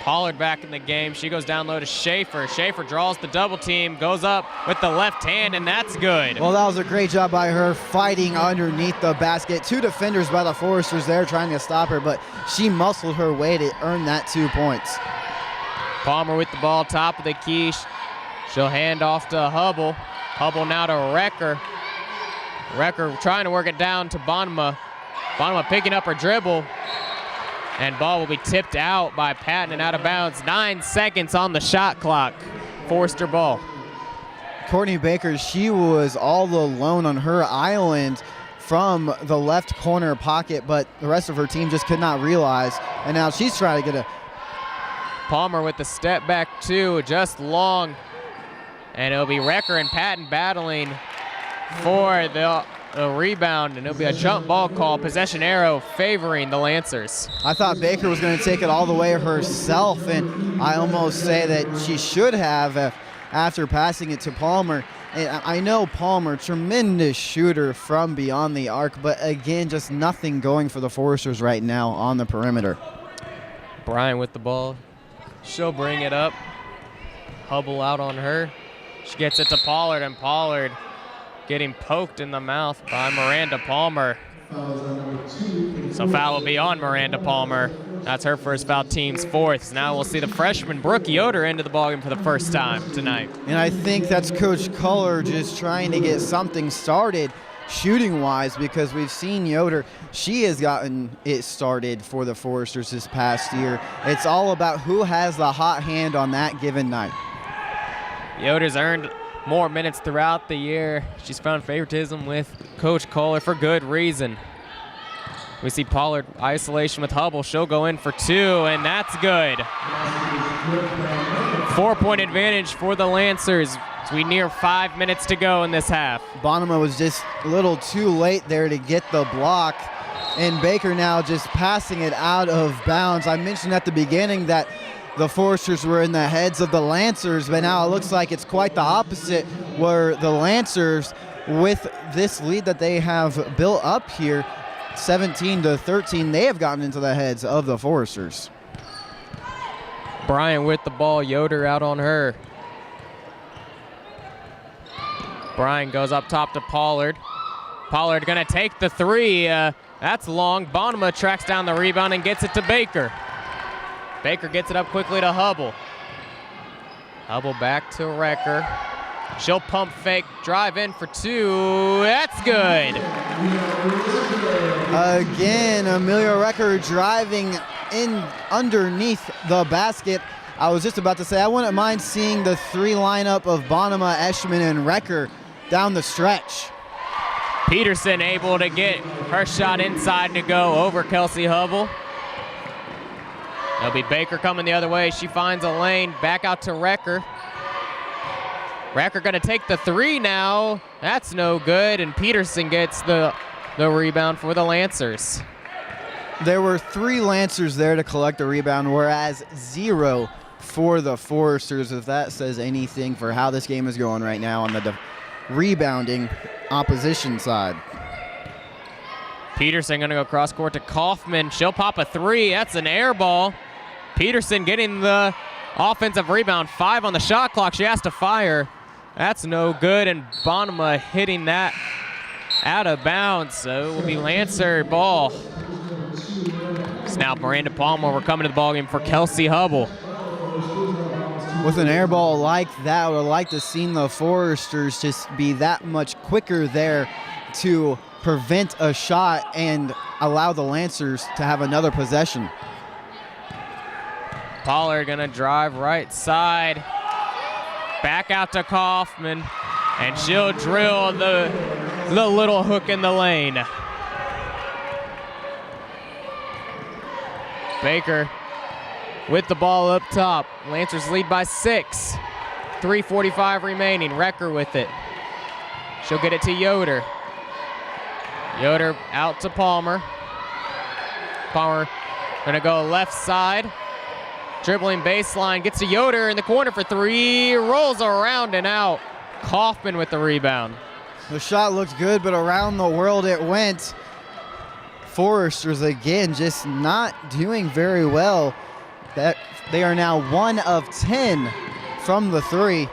Pollard back in the game. She goes down low to Schaefer. Schaefer draws the double team, goes up with the left hand, and that's good. Well, that was a great job by her fighting underneath the basket. 2 defenders by the Foresters there trying to stop her, but she muscled her way to earn that 2 points. Palmer with the ball, top of the key. She'll hand off to Hubble. Hubble now to Recker. Recker trying to work it down to Bonema. Bonema picking up her dribble. And ball will be tipped out by Patton and out of bounds. 9 seconds on the shot clock. Forester ball. Courtney Baker, she was all alone on her island from the left corner pocket, but the rest of her team just could not realize. And now she's trying to get a... Palmer with the step back 2, just long. And it'll be Recker and Patton battling for the rebound, and it'll be a jump ball call. Possession arrow favoring the Lancers. I thought Baker was going to take it all the way herself, and I almost say that she should have after passing it to Palmer. And I know Palmer, tremendous shooter from beyond the arc, but again, just nothing going for the Foresters right now on the perimeter. Bryan with the ball. She'll bring it up. Hubble out on her. She gets it to Pollard, and Pollard getting poked in the mouth by Miranda Palmer. So foul will be on Miranda Palmer. That's her first foul, team's fourth. Now we'll see the freshman Brooke Yoder into the ballgame for the first time tonight. And I think that's Coach Culler just trying to get something started shooting-wise, because we've seen Yoder. She has gotten it started for the Foresters this past year. It's all about who has the hot hand on that given night. Yoder's earned more minutes throughout the year. She's found favoritism with Coach Culler for good reason. We see Pollard isolation with Hubble. She'll go in for two, and that's good. 4-point advantage for the Lancers as we near 5 minutes to go in this half. Bonema was just a little too late there to get the block, and Baker now just passing it out of bounds. I mentioned at the beginning that the Foresters were in the heads of the Lancers, but now it looks like it's quite the opposite, where the Lancers, with this lead that they have built up here, 17-13, they have gotten into the heads of the Foresters. Bryant with the ball, Yoder out on her. Bryant goes up top to Pollard. Pollard gonna take the three. That's long. Bonema tracks down the rebound and gets it to Baker. Baker gets it up quickly to Hubble. Hubble back to Recker. She'll pump fake, drive in for two. That's good. Again, Amelia Recker driving in underneath the basket. I was just about to say, I wouldn't mind seeing the three lineup of Bonema, Eschman, and Recker down the stretch. Peterson able to get her shot inside to go over Kelsey Hubble. It'll be Baker coming the other way. She finds a lane, back out to Recker. Recker gonna take the three now. That's no good, and Peterson gets the rebound for the Lancers. There were 3 Lancers there to collect the rebound, whereas 0 for the Foresters, if that says anything for how this game is going right now on the rebounding opposition side. Peterson gonna go cross court to Kaufman. She'll pop a three. That's an air ball. Peterson getting the offensive rebound. 5 on the shot clock. She has to fire. That's no good, and Bonema hitting that out of bounds. So it will be Lancer ball. It's now Miranda Palmer. We're coming to the ballgame for Kelsey Hubble. With an air ball like that, I would like to see the Foresters just be that much quicker there to prevent a shot and allow the Lancers to have another possession. Pollard gonna drive right side. Back out to Kaufman, and she'll drill the little hook in the lane. Baker with the ball up top. Lancers lead by 6. 3:45 remaining. Recker with it. She'll get it to Yoder. Yoder out to Palmer. Palmer gonna go left side. Dribbling baseline, gets to Yoder in the corner for 3, rolls around and out. Kaufman with the rebound. The shot looks good, but around the world it went. Foresters again just not doing very well. That they are now 1 of 10 from the 3.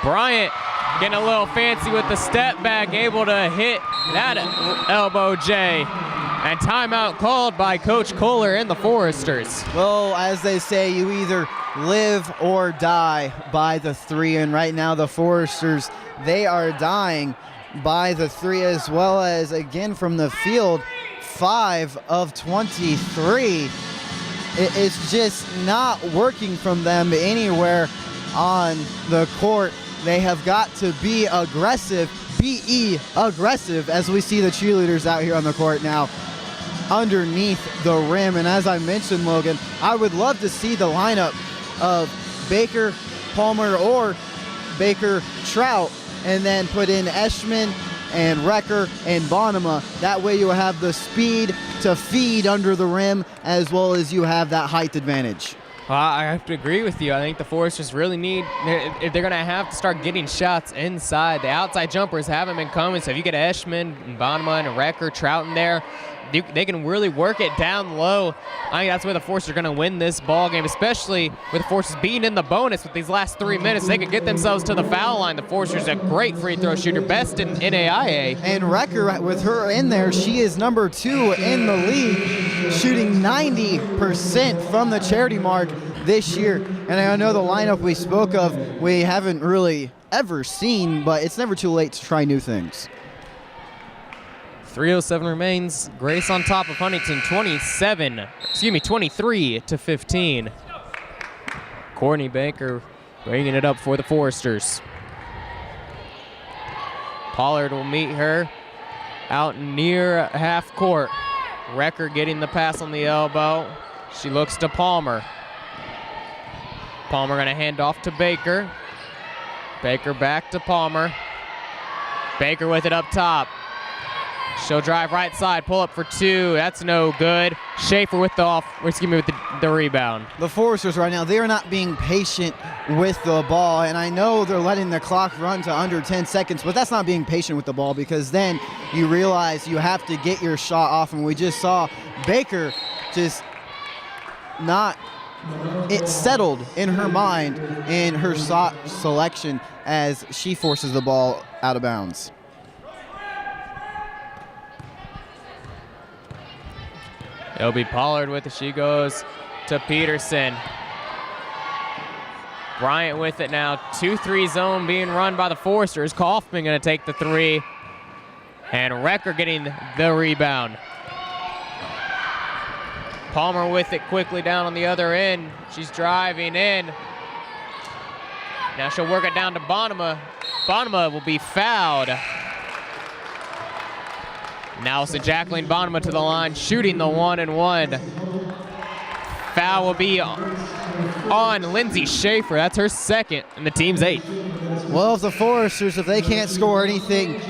Bryant getting a little fancy with the step back, able to hit that elbow J. And timeout called by Coach Kohler and the Foresters. Well, as they say, you either live or die by the 3. And right now the Foresters, they are dying by the 3, as well as, again, from the field, 5 of 23. It's just not working from them anywhere on the court. They have got to be aggressive, B-E, aggressive, as we see the cheerleaders out here on the court now underneath the rim. And as I mentioned, Logan, I would love to see the lineup of Baker, Palmer, or Baker, Trout, and then put in Eschman and Recker and Bonema. That way you will have the speed to feed under the rim, as well as you have that height advantage. I have to agree with you. I think the Foresters really need, they're going to have to start getting shots inside. The outside jumpers haven't been coming, so if you get Eschman, and Bonema, and Recker, Trout in there, they can really work it down low. I think that's where the Foresters are going to win this ball game, especially with the Foresters being in the bonus with these last 3 minutes. They could get themselves to the foul line. The Foresters a great free throw shooter, best in NAIA. And Recker, with her in there, she is number 2 in the league, shooting 90% from the charity mark this year. And I know the lineup we spoke of, we haven't really ever seen, but it's never too late to try new things. 3:07 remains. Grace on top of Huntington, 23-15. Courtney Baker bringing it up for the Foresters. Pollard will meet her out near half court. Recker getting the pass on the elbow. She looks to Palmer. Palmer gonna hand off to Baker. Baker back to Palmer. Baker with it up top. She'll drive right side, pull up for 2. That's no good. Schaefer with the rebound. The Foresters right now, they are not being patient with the ball, and I know they're letting the clock run to under 10 seconds, but that's not being patient with the ball, because then you realize you have to get your shot off, and we just saw Baker just not, it settled in her mind in her shot selection as she forces the ball out of bounds. It'll be Pollard with it. She goes to Peterson. Bryant with it now. 2-3 zone being run by the Foresters. Kaufman going to take the 3. And Recker getting the rebound. Palmer with it quickly down on the other end. She's driving in. Now she'll work it down to Bonema. Bonema will be fouled. Now it's Jacqueline Bonema to the line, shooting the 1-and-1. Foul will be on Lindsay Schaefer. That's her second, and the team's 8. Well, if the Foresters, if they can't score anything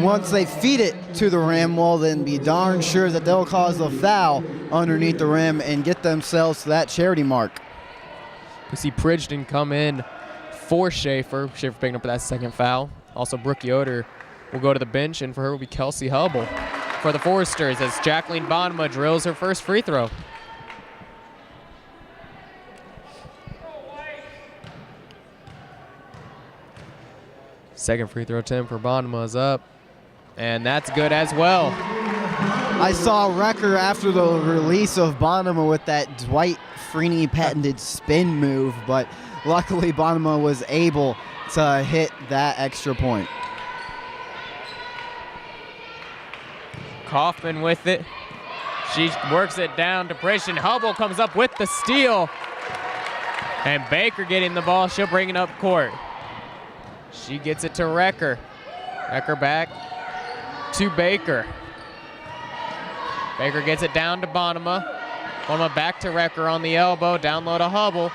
once they feed it to the rim, well, then be darn sure that they'll cause the foul underneath the rim and get themselves to that charity mark. We see Pridgeton come in for Schaefer. Schaefer picking up that second foul. Also, Brooke Yoder will go to the bench, and for her will be Kelsey Hubble for the Foresters as Jacqueline Bonema drills her first free throw. Second free throw attempt for Bonema is up, and that's good as well. I saw Recker after the release of Bonema with that Dwight Freeney patented spin move, but luckily Bonema was able to hit that extra point. Kaufman with it. She works it down to Pridgeton. Hubble comes up with the steal. And Baker getting the ball. She'll bring it up court. She gets it to Recker. Recker back to Baker. Baker gets it down to Bonema. Bonema back to Recker on the elbow. Down low to Hubble.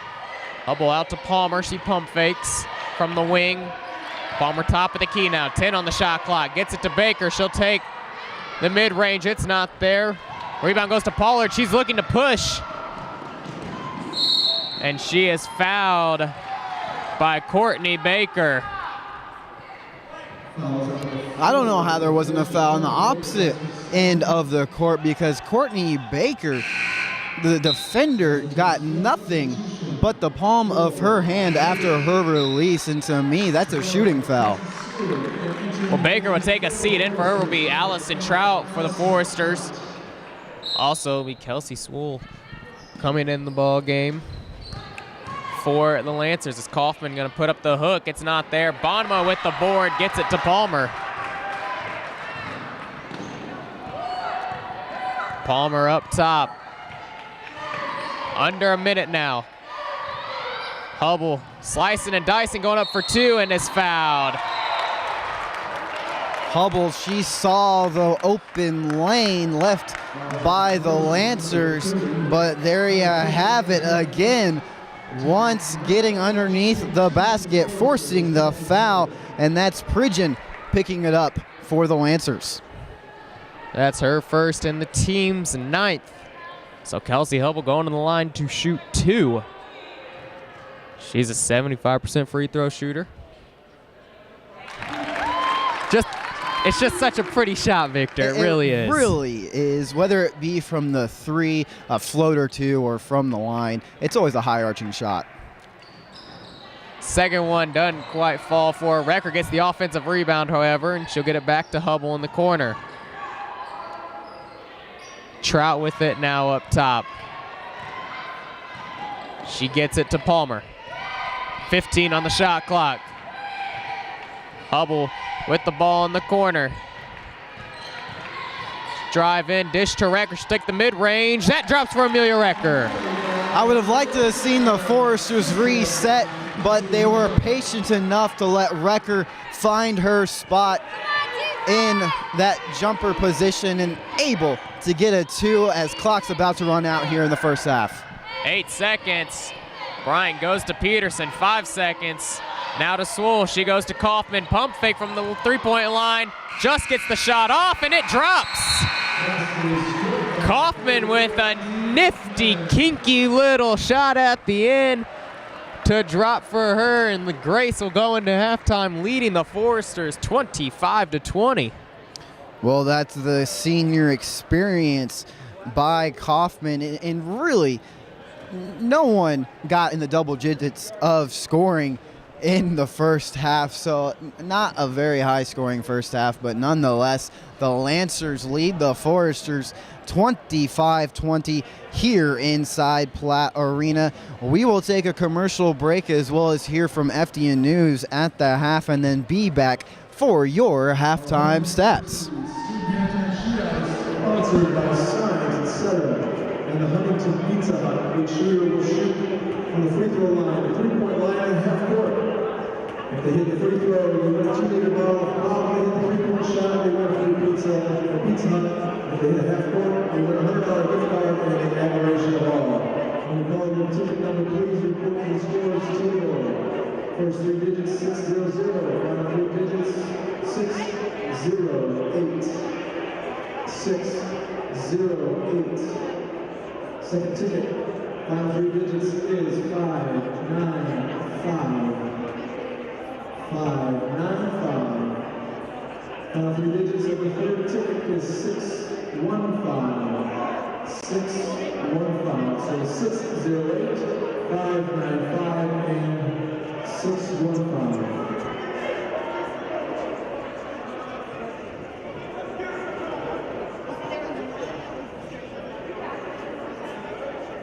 Hubble out to Palmer. She pump fakes from the wing. Palmer top of the key now. 10 on the shot clock. Gets it to Baker. She'll take the mid-range. It's not there. Rebound goes to Pollard. She's looking to push. And she is fouled by Courtney Baker. I don't know how there wasn't a foul on the opposite end of the court, because Courtney Baker, the defender, got nothing but the palm of her hand after her release, and to me, that's a shooting foul. Well, Baker will take a seat. In for her will be Allison Trout for the Foresters. Also, will be Kelsey Swool coming in the ball game for the Lancers. Is Kaufman going to put up the hook? It's not there. Bonema with the board, gets it to Palmer. Palmer up top. Under a minute now. Hubble slicing and dicing, going up for 2, and is fouled. Hubble, she saw the open lane left by the Lancers, but there you have it again. Once getting underneath the basket, forcing the foul, and that's Pridgeon picking it up for the Lancers. That's her first and the team's 9th. So Kelsey Hubble going to the line to shoot 2 She's a 75% free throw shooter. It's just such a pretty shot, Victor. It really is. It really is. Whether it be from the three, a float or two, or from the line, it's always a high-arching shot. Second one doesn't quite fall for her. Recker gets the offensive rebound, however, and she'll get it back to Hubble in the corner. Trout with it now up top. She gets it to Palmer. 15 on the shot clock. Hubble with the ball in the corner. Drive in, dish to Recker, stick the mid-range. That drops for Amelia Recker. I would have liked to have seen the Foresters reset, but they were patient enough to let Recker find her spot in that jumper position and able to get a 2 as clock's about to run out here in the first half. 8 seconds. Bryant goes to Peterson, 5 seconds. Now to Swoole, she goes to Kaufman. Pump fake from the three-point line. Just gets the shot off, and it drops. Kaufman with a nifty, kinky little shot at the end to drop for her, and the Grace will go into halftime leading the Foresters 25-20. Well, that's the senior experience by Kaufman, and really, no one got in the double digits of scoring in the first half, so not a very high scoring first half, but nonetheless, the Lancers lead the Foresters 25-20 here inside Platt Arena. We will take a commercial break as well as hear from FDN News at the half and then be back for your halftime stats. Sponsored by Signs, etc. and the Huntington Pizza Hut. Each shooter will shoot from the free throw line, the three-point line, and half court. If they hit the free throw, they win a 2-liter bottle of coffee. If they hit the three-point shot, they win a free pizza from Pizza Hut. If they hit a half court, they win a $100 gift card and an admiration ball. When you call your ticket number, please report to the scores table. First 3 digits 600, final 3 digits 608. 608. Second ticket, final 3 digits is 595. 595. Final 3 digits of the third ticket is 615. 615. So 608, 595, and 615.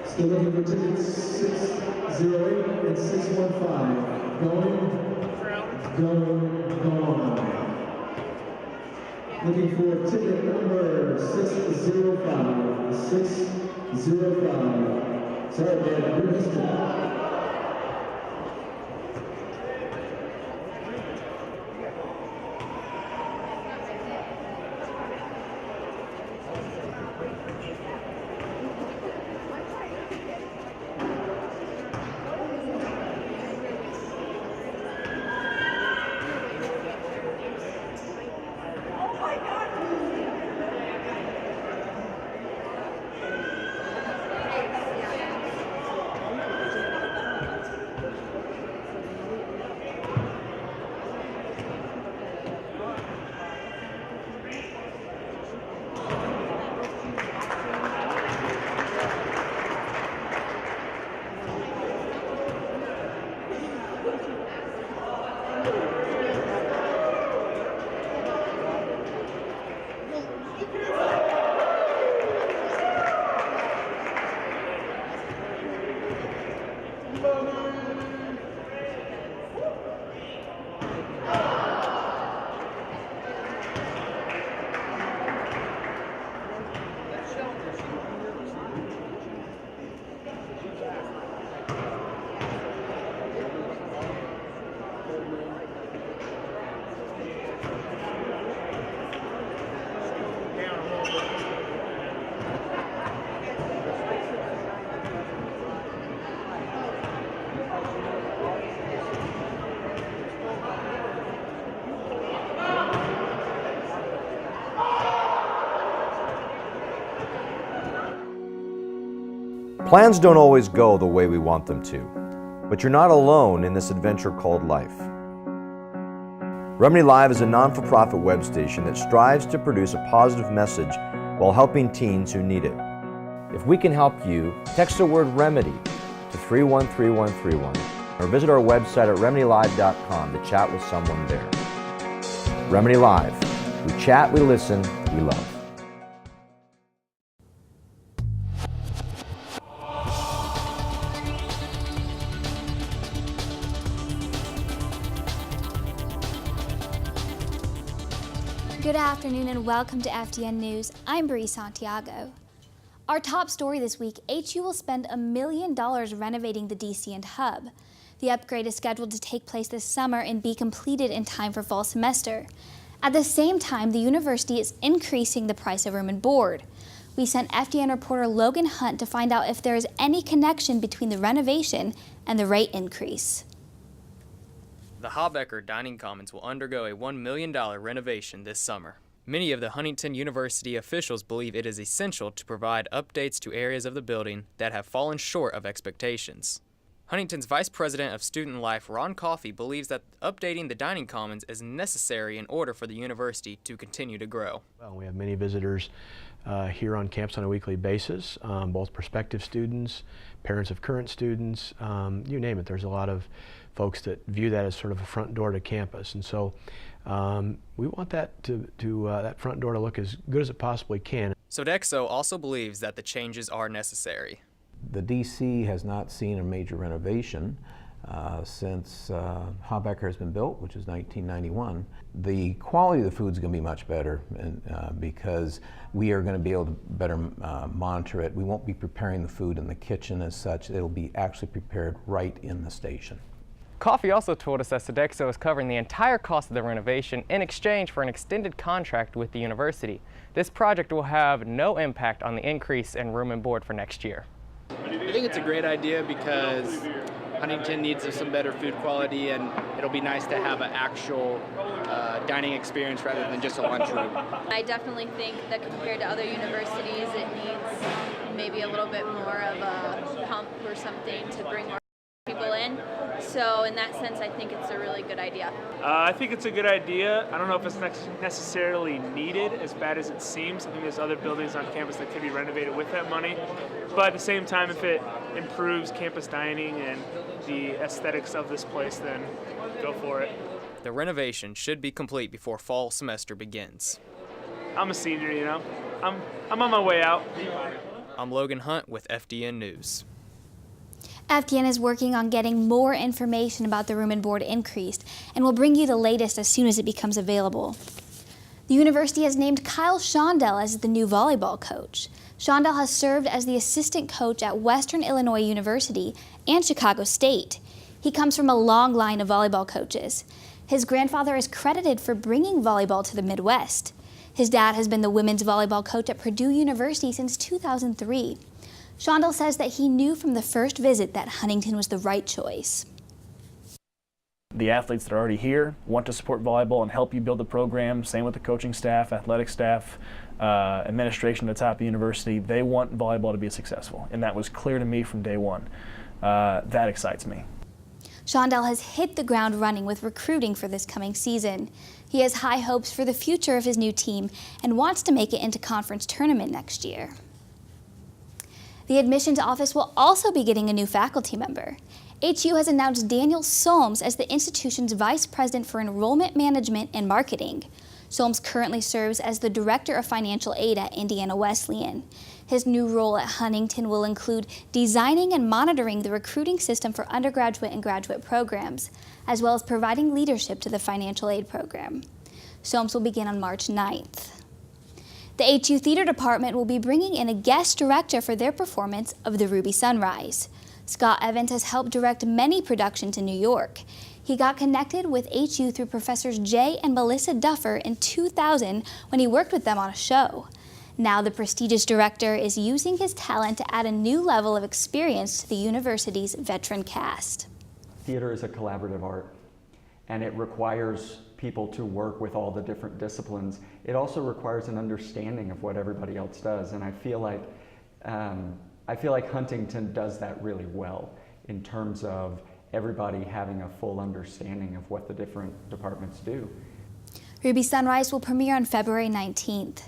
Still looking for tickets 608 and 615. Going. Looking for ticket number 605. 605. Sorry, man, you missed it. Plans don't always go the way we want them to, But you're not alone in this adventure called life. Remedy Live is a non-for-profit web station that strives to produce a positive message while helping teens who need it. If we can help you, text the word REMEDY to 313131 or visit our website at remedylive.com to chat with someone there. Remedy Live. We chat, we listen, we love. Good afternoon and welcome to FDN News. I'm Bree Santiago. Our top story this week, HU will spend $1 million renovating the DC and Hub. The upgrade is scheduled to take place this summer and be completed in time for fall semester. At the same time, the university is increasing the price of room and board. We sent FDN reporter Logan Hunt to find out if there is any connection between the renovation and the rate increase. The Habecker Dining Commons will undergo a $1 million renovation this summer. Many of the Huntington University officials believe it is essential to provide updates to areas of the building that have fallen short of expectations. Huntington's Vice President of Student Life, Ron Coffey, believes that updating the dining commons is necessary in order for the university to continue to grow. Well, we have many visitors here on campus on a weekly basis, both prospective students, parents of current students, you name it. There's a lot of folks that view that as sort of a front door to campus, and so we want that that front door to look as good as it possibly can. Sodexo also believes that the changes are necessary. The DC has not seen a major renovation since Habecker has been built, which is 1991. The quality of the food is going to be much better because we are going to be able to better monitor it. We won't be preparing the food in the kitchen as such. It'll be actually prepared right in the station. Coffey also told us that Sodexo is covering the entire cost of the renovation in exchange for an extended contract with the university. This project will have no impact on the increase in room and board for next year. I think it's a great idea because Huntington needs some better food quality, and it'll be nice to have an actual dining experience rather than just a lunchroom. I definitely think that compared to other universities, it needs maybe a little bit more of a pump or something to bring more people in. So in that sense, I think it's a really good idea. I think it's a good idea. I don't know if it's necessarily needed as bad as it seems. I think there's other buildings on campus that could be renovated with that money. But at the same time, if it improves campus dining and the aesthetics of this place, then go for it. The renovation should be complete before fall semester begins. I'm a senior, you know. I'm on my way out. I'm Logan Hunt with FDN News. FDN is working on getting more information about the room and board increase and will bring you the latest as soon as it becomes available. The university has named Kyle Shondell as the new volleyball coach. Shondell has served as the assistant coach at Western Illinois University and Chicago State. He comes from a long line of volleyball coaches. His grandfather is credited for bringing volleyball to the Midwest. His dad has been the women's volleyball coach at Purdue University since 2003. Shondell says that he knew from the first visit that Huntington was the right choice. The athletes that are already here want to support volleyball and help you build the program. Same with the coaching staff, athletic staff, administration at the top of the university. They want volleyball to be successful, and that was clear to me from day one. That excites me. Shondell has hit the ground running with recruiting for this coming season. He has high hopes for the future of his new team and wants to make it into conference tournament next year. The admissions office will also be getting a new faculty member. HU has announced Daniel Solms as the institution's Vice President for Enrollment Management and Marketing. Solms currently serves as the Director of Financial Aid at Indiana Wesleyan. His new role at Huntington will include designing and monitoring the recruiting system for undergraduate and graduate programs, as well as providing leadership to the financial aid program. Solms will begin on March 9th. The HU Theater Department will be bringing in a guest director for their performance of The Ruby Sunrise. Scott Evans has helped direct many productions in New York. He got connected with HU through Professors Jay and Melissa Duffer in 2000 when he worked with them on a show. Now the prestigious director is using his talent to add a new level of experience to the university's veteran cast. Theater is a collaborative art, and it requires people to work with all the different disciplines. It also requires an understanding of what everybody else does, and I feel like Huntington does that really well in terms of everybody having a full understanding of what the different departments do. Ruby Sunrise will premiere on February 19th.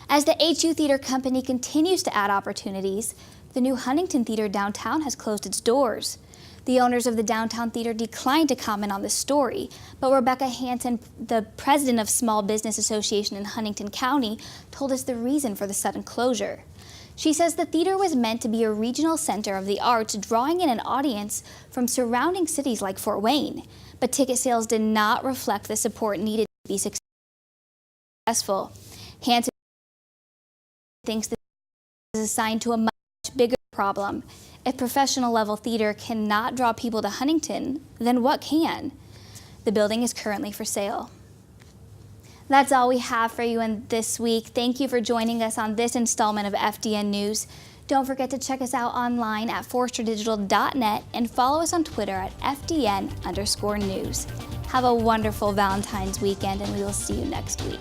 As the HU Theater Company continues to add opportunities, the new Huntington Theater downtown has closed its doors. The owners of the downtown theater declined to comment on the story, but Rebecca Hansen, the president of Small Business Association in Huntington County, told us the reason for the sudden closure. She says the theater was meant to be a regional center of the arts, drawing in an audience from surrounding cities like Fort Wayne, but ticket sales did not reflect the support needed to be successful. Hansen thinks this is assigned to a much bigger problem. If professional level theater cannot draw people to Huntington, then what can? The building is currently for sale. That's all we have for you in this week. Thank you for joining us on this installment of FDN News. Don't forget to check us out online at forresterdigital.net and follow us on Twitter at FDN_news. Have a wonderful Valentine's weekend, and we will see you next week.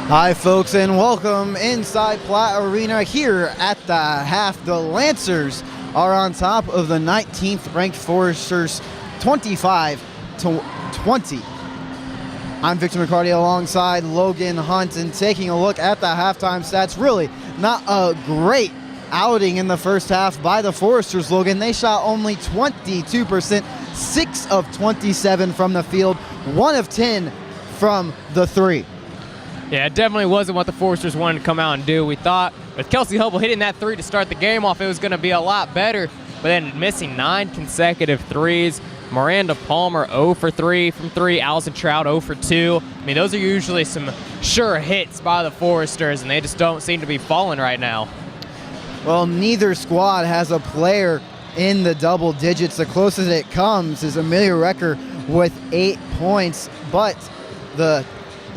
Hi folks, and welcome inside Platte Arena. Here at the half, the Lancers are on top of the 19th ranked Foresters 25-20. I'm Victor McCarty alongside Logan Hunt, and taking a look at the halftime stats. Really not a great outing in the first half by the Foresters, Logan. They shot only 22%, 6 of 27 from the field, 1 of 10 from the three. Yeah, it definitely wasn't what the Foresters wanted to come out and do. We thought with Kelsey Hubble hitting that three to start the game off, it was going to be a lot better, but then missing 9 consecutive threes. Miranda Palmer 0 for 3 from 3. Allison Trout 0 for 2. I mean, those are usually some sure hits by the Foresters, and they just don't seem to be falling right now. Well, neither squad has a player in the double digits. The closest it comes is Amelia Recker with 8 points, but the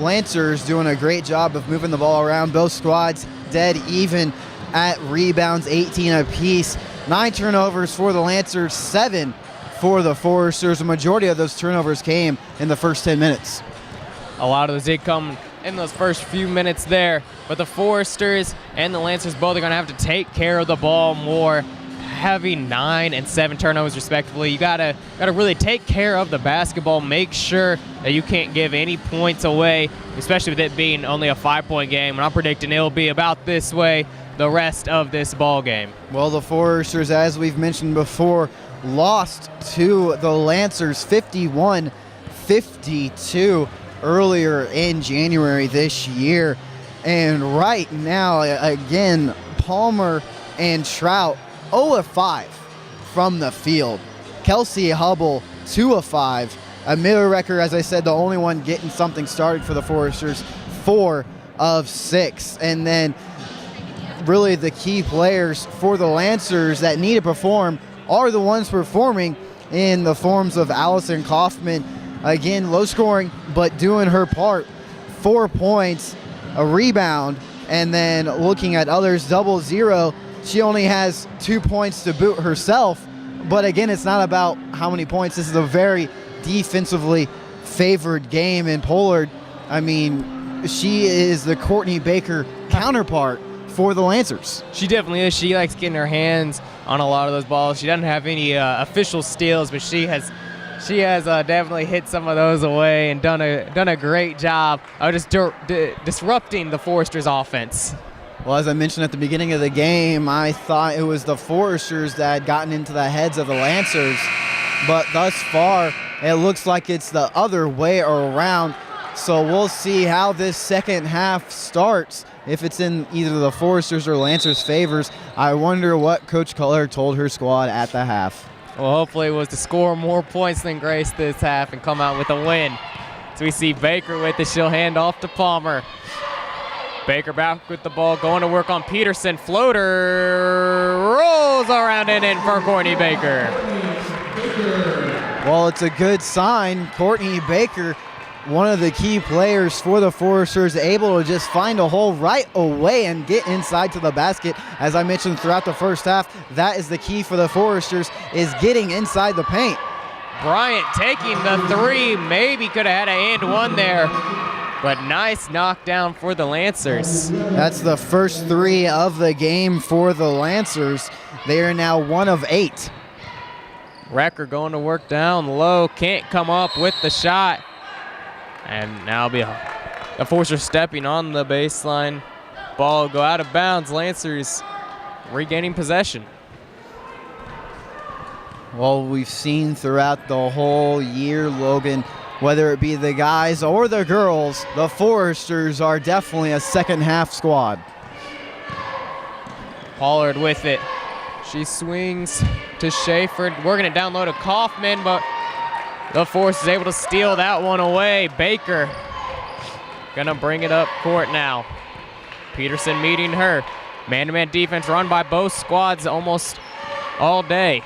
Lancers doing a great job of moving the ball around. Both squads dead even at rebounds, 18 apiece. 9 turnovers for the Lancers, 7 for the Foresters. The majority of those turnovers came in the first 10 minutes. A lot of those did come in those first few minutes there, but the Foresters and the Lancers both are going to have to take care of the ball more, having 9 and 7 turnovers respectively. You gotta really take care of the basketball, make sure that you can't give any points away, especially with it being only a 5-point game, and I'm predicting it'll be about this way the rest of this ball game. Well, the Foresters, as we've mentioned before, lost to the Lancers 51-52 earlier in January this year. And right now, again, Palmer and Trout 0 of 5 from the field. Kelsey Hubble 2 of 5. Amelia Recker, as I said, the only one getting something started for the Foresters, 4 of 6. And then really the key players for the Lancers that need to perform are the ones performing in the forms of Allison Kaufman. Again, low scoring, but doing her part. 4 points, a rebound, and then looking at others, 0-0. She only has 2 points to boot herself. But again, it's not about how many points. This is a very defensively favored game. And Pollard, I mean, she is the Courtney Baker counterpart for the Lancers. She definitely is. She likes getting her hands on a lot of those balls. She doesn't have any official steals, but she has definitely hit some of those away and done a great job of just disrupting the Foresters' offense. Well, as I mentioned at the beginning of the game, I thought it was the Foresters that had gotten into the heads of the Lancers, but thus far it looks like it's the other way around. So we'll see how this second half starts. If it's in either the Foresters or Lancers' favors, I wonder what Coach Culler told her squad at the half. Well, hopefully it was to score more points than Grace this half and come out with a win. So we see Baker with it. She'll hand off to Palmer. Baker back with the ball, going to work on Peterson. Floater rolls around and in for Courtney Baker. Well, it's a good sign. Courtney Baker, one of the key players for the Foresters, able to just find a hole right away and get inside to the basket. As I mentioned throughout the first half, that is the key for the Foresters, is getting inside the paint. Bryant taking the 3, maybe could have had a and 1 there, but nice knockdown for the Lancers. That's the first 3 of the game for the Lancers. They are now 1 of 8. Recker going to work down low, can't come up with the shot. And now the Foresters stepping on the baseline. Ball go out of bounds. Lancers regaining possession. Well, we've seen throughout the whole year, Logan, whether it be the guys or the girls, the Foresters are definitely a second half squad. Pollard with it. She swings to Schaefer, working it down low to Kaufman, but the Force is able to steal that one away. Baker gonna bring it up court now. Peterson meeting her. Man-to-man defense run by both squads almost all day.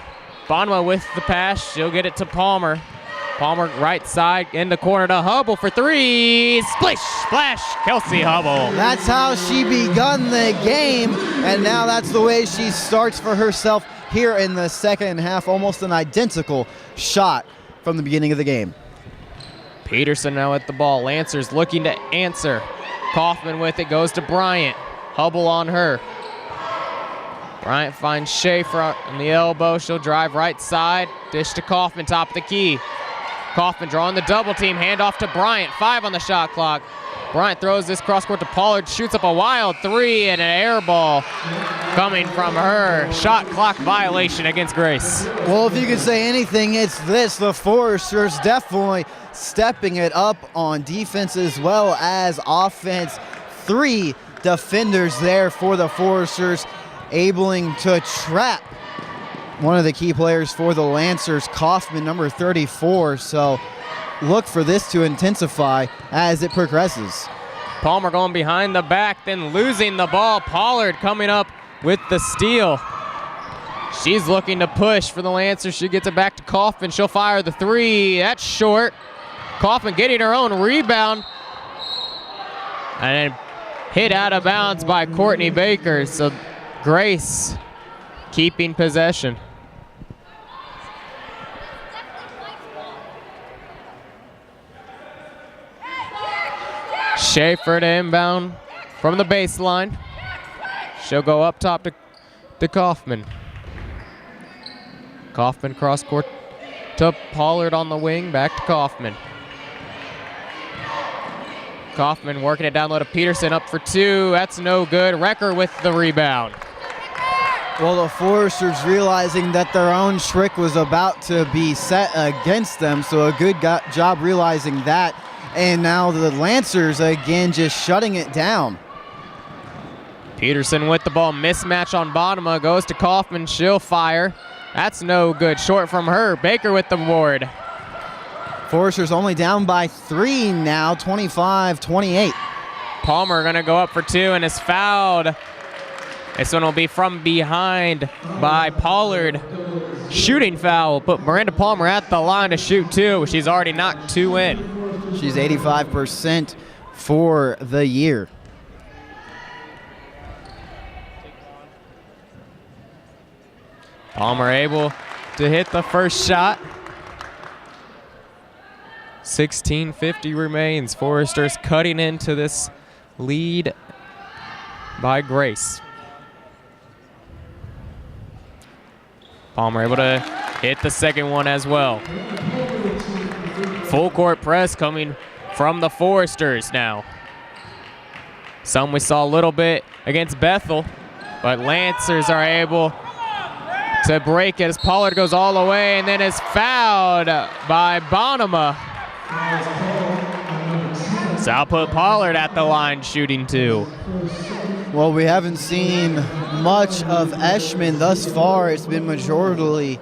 Bonma with the pass. She'll get it to Palmer. Palmer right side in the corner to Hubble for 3. Splish, splash, Kelsey Hubble. That's how she begun the game, and now that's the way she starts for herself here in the second half. Almost an identical shot from the beginning of the game. Peterson now at the ball. Lancers looking to answer. Kaufman with it, goes to Bryant. Hubble on her. Bryant finds Schaefer on the elbow. She'll drive right side. Dish to Kaufman, top of the key. Kaufman drawing the double team. Hand off to Bryant. 5 on the shot clock. Bryant throws this cross court to Pollard. Shoots up a wild 3 and an air ball coming from her. Shot clock violation against Grace. Well, if you could say anything, it's this. The Foresters definitely stepping it up on defense as well as offense. 3 defenders there for the Foresters, abling to trap one of the key players for the Lancers, Kaufman, number 34. So look for this to intensify as it progresses. Palmer going behind the back, then losing the ball. Pollard coming up with the steal. She's looking to push for the Lancers. She gets it back to Kaufman. She'll fire the three. That's short. Kaufman getting her own rebound. And then hit out of bounds by Courtney Baker. So Grace keeping possession. Schaefer to inbound from the baseline. She'll go up top to Kaufman. Kaufman cross court to Pollard on the wing, back to Kaufman. Kaufman working it down low to Peterson, up for two. That's no good. Recker with the rebound. Well, the Foresters realizing that their own trick was about to be set against them, so a good job realizing that. And now the Lancers again just shutting it down. Peterson with the ball, mismatch on Bonema, goes to Kaufman, she'll fire. That's no good, short from her. Baker with the board. Foresters only down by 3 now, 25-28. Palmer gonna go up for two and is fouled. This one will be from behind by Pollard. Shooting foul, put Miranda Palmer at the line to shoot two. She's already knocked 2 in. She's 85% for the year. Palmer able to hit the first shot. 16:50 remains. Foresters cutting into this lead by Grace. Palmer able to hit the second one as well. Full court press coming from the Foresters now. Some we saw a little bit against Bethel, but Lancers are able to break it as Pollard goes all the way and then is fouled by Bonema. So I'll put Pollard at the line shooting two. Well, we haven't seen much of Eschman thus far. It's been majorly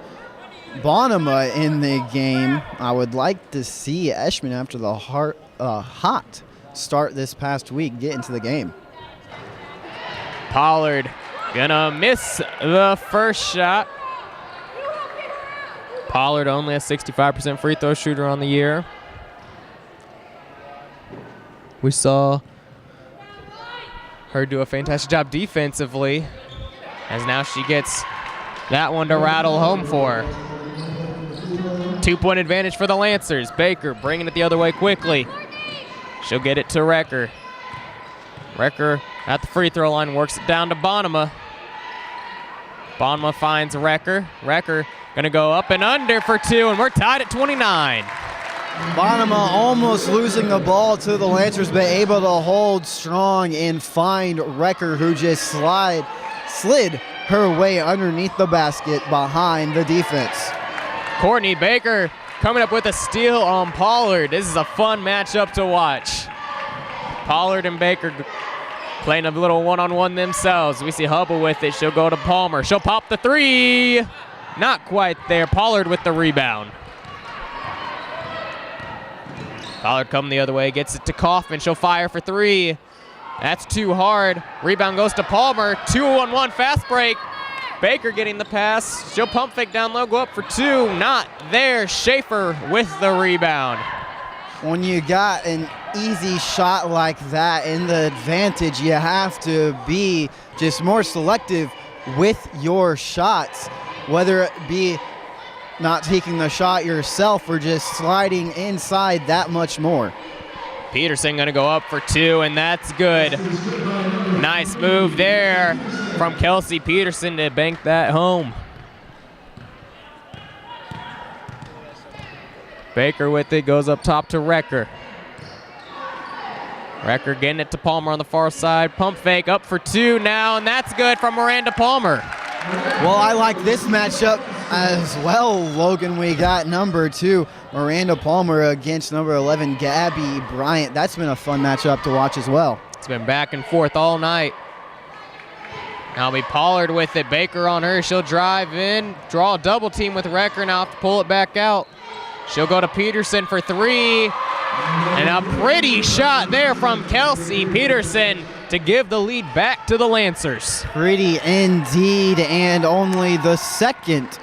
Bonema in the game. I would like to see Eschman after the hot start this past week get into the game. Pollard gonna miss the first shot. Pollard only a 65% free throw shooter on the year. We saw her do a fantastic job defensively, as now she gets that one to rattle home for her. 2-point advantage for the Lancers. Baker bringing it the other way quickly. She'll get it to Recker. Recker at the free throw line works it down to Bonema. Bonema finds Recker. Recker gonna go up and under for two, and we're tied at 29. Bonema almost losing the ball to the Lancers, but able to hold strong and find Recker, who just slid her way underneath the basket behind the defense. Courtney Baker coming up with a steal on Pollard. This is a fun matchup to watch. Pollard and Baker playing a little one-on-one themselves. We see Hubble with it. She'll go to Palmer. She'll pop the three. Not quite there. Pollard with the rebound. Pollard coming the other way, gets it to Kaufman. She'll fire for three. That's too hard. Rebound goes to Palmer. 2-on-1 fast break. Baker getting the pass. She'll pump fake down low, go up for two. Not there. Schaefer with the rebound. When you got an easy shot like that in the advantage, you have to be just more selective with your shots, whether it be not taking the shot yourself or just sliding inside that much more. Peterson gonna go up for two, and that's good. Nice move there from Kelsey Peterson to bank that home. Baker with it, goes up top to Recker. Recker getting it to Palmer on the far side. Pump fake up for two now, and that's good from Miranda Palmer. Well, I like this matchup as well, Logan. We got number 2, Miranda Palmer, against number 11, Gabby Bryant. That's been a fun matchup to watch as well. It's been back and forth all night. Now be Pollard with it. Baker on her. She'll drive in, draw a double team with Recker. Now have to pull it back out. She'll go to Peterson for three. And a pretty shot there from Kelsey Peterson to give the lead back to the Lancers. Pretty indeed, and only the second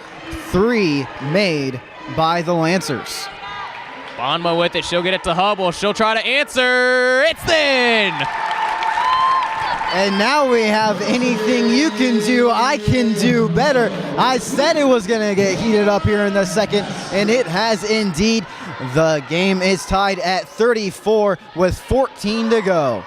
three made by the Lancers. Bonma with it, she'll get it to Hubble, she'll try to answer, it's in! And now we have anything you can do, I can do better. I said it was gonna get heated up here in the second, and it has indeed. The game is tied at 34 with 14 to go.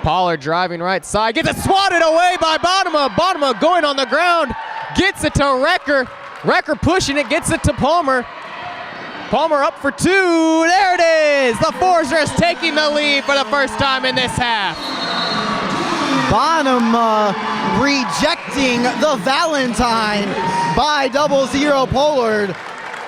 Pollard driving right side, gets it swatted away by Bonema. Bonema going on the ground, gets it to Recker. Recker pushing it, gets it to Palmer. Palmer up for two, there it is! The Foresters taking the lead for the first time in this half. Bonema rejecting the Valentine by 0-0 Pollard,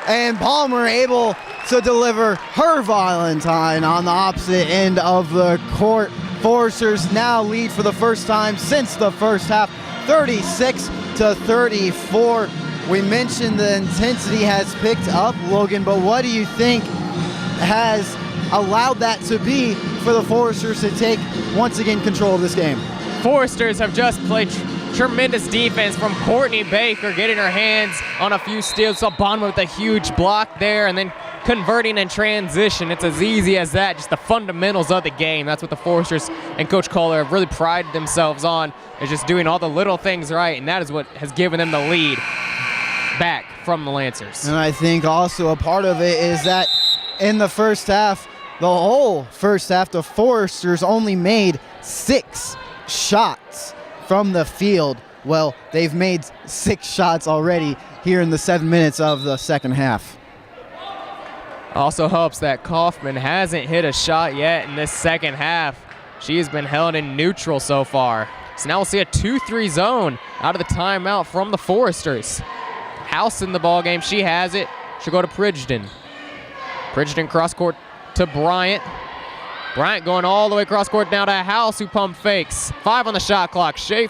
and Palmer able to deliver her Valentine on the opposite end of the court. Foresters now lead for the first time since the first half, 36-34. We mentioned the intensity has picked up, Logan, but what do you think has allowed that to be for the Foresters to take, once again, control of this game? Foresters have just played tremendous defense from Courtney Baker, getting her hands on a few steals. So Bonma with a huge block there, and then converting in transition. It's as easy as that, just the fundamentals of the game. That's what the Foresters and Coach Kohler have really prided themselves on, is just doing all the little things right, and that is what has given them the lead back from the Lancers. And I think also a part of it is that in the first half, the whole first half, the Foresters only made 6 shots from the field. Well, they've made 6 shots already here in the 7 minutes of the second half. Also helps that Kaufman hasn't hit a shot yet in this second half. She has been held in neutral so far. So now we'll see a 2-3 zone out of the timeout from the Foresters. House in the ball game, she has it. She'll go to Pridgeton. Pridgeton cross court to Bryant. Bryant going all the way across court now to House, who pump fakes. 5 on the shot clock. That'll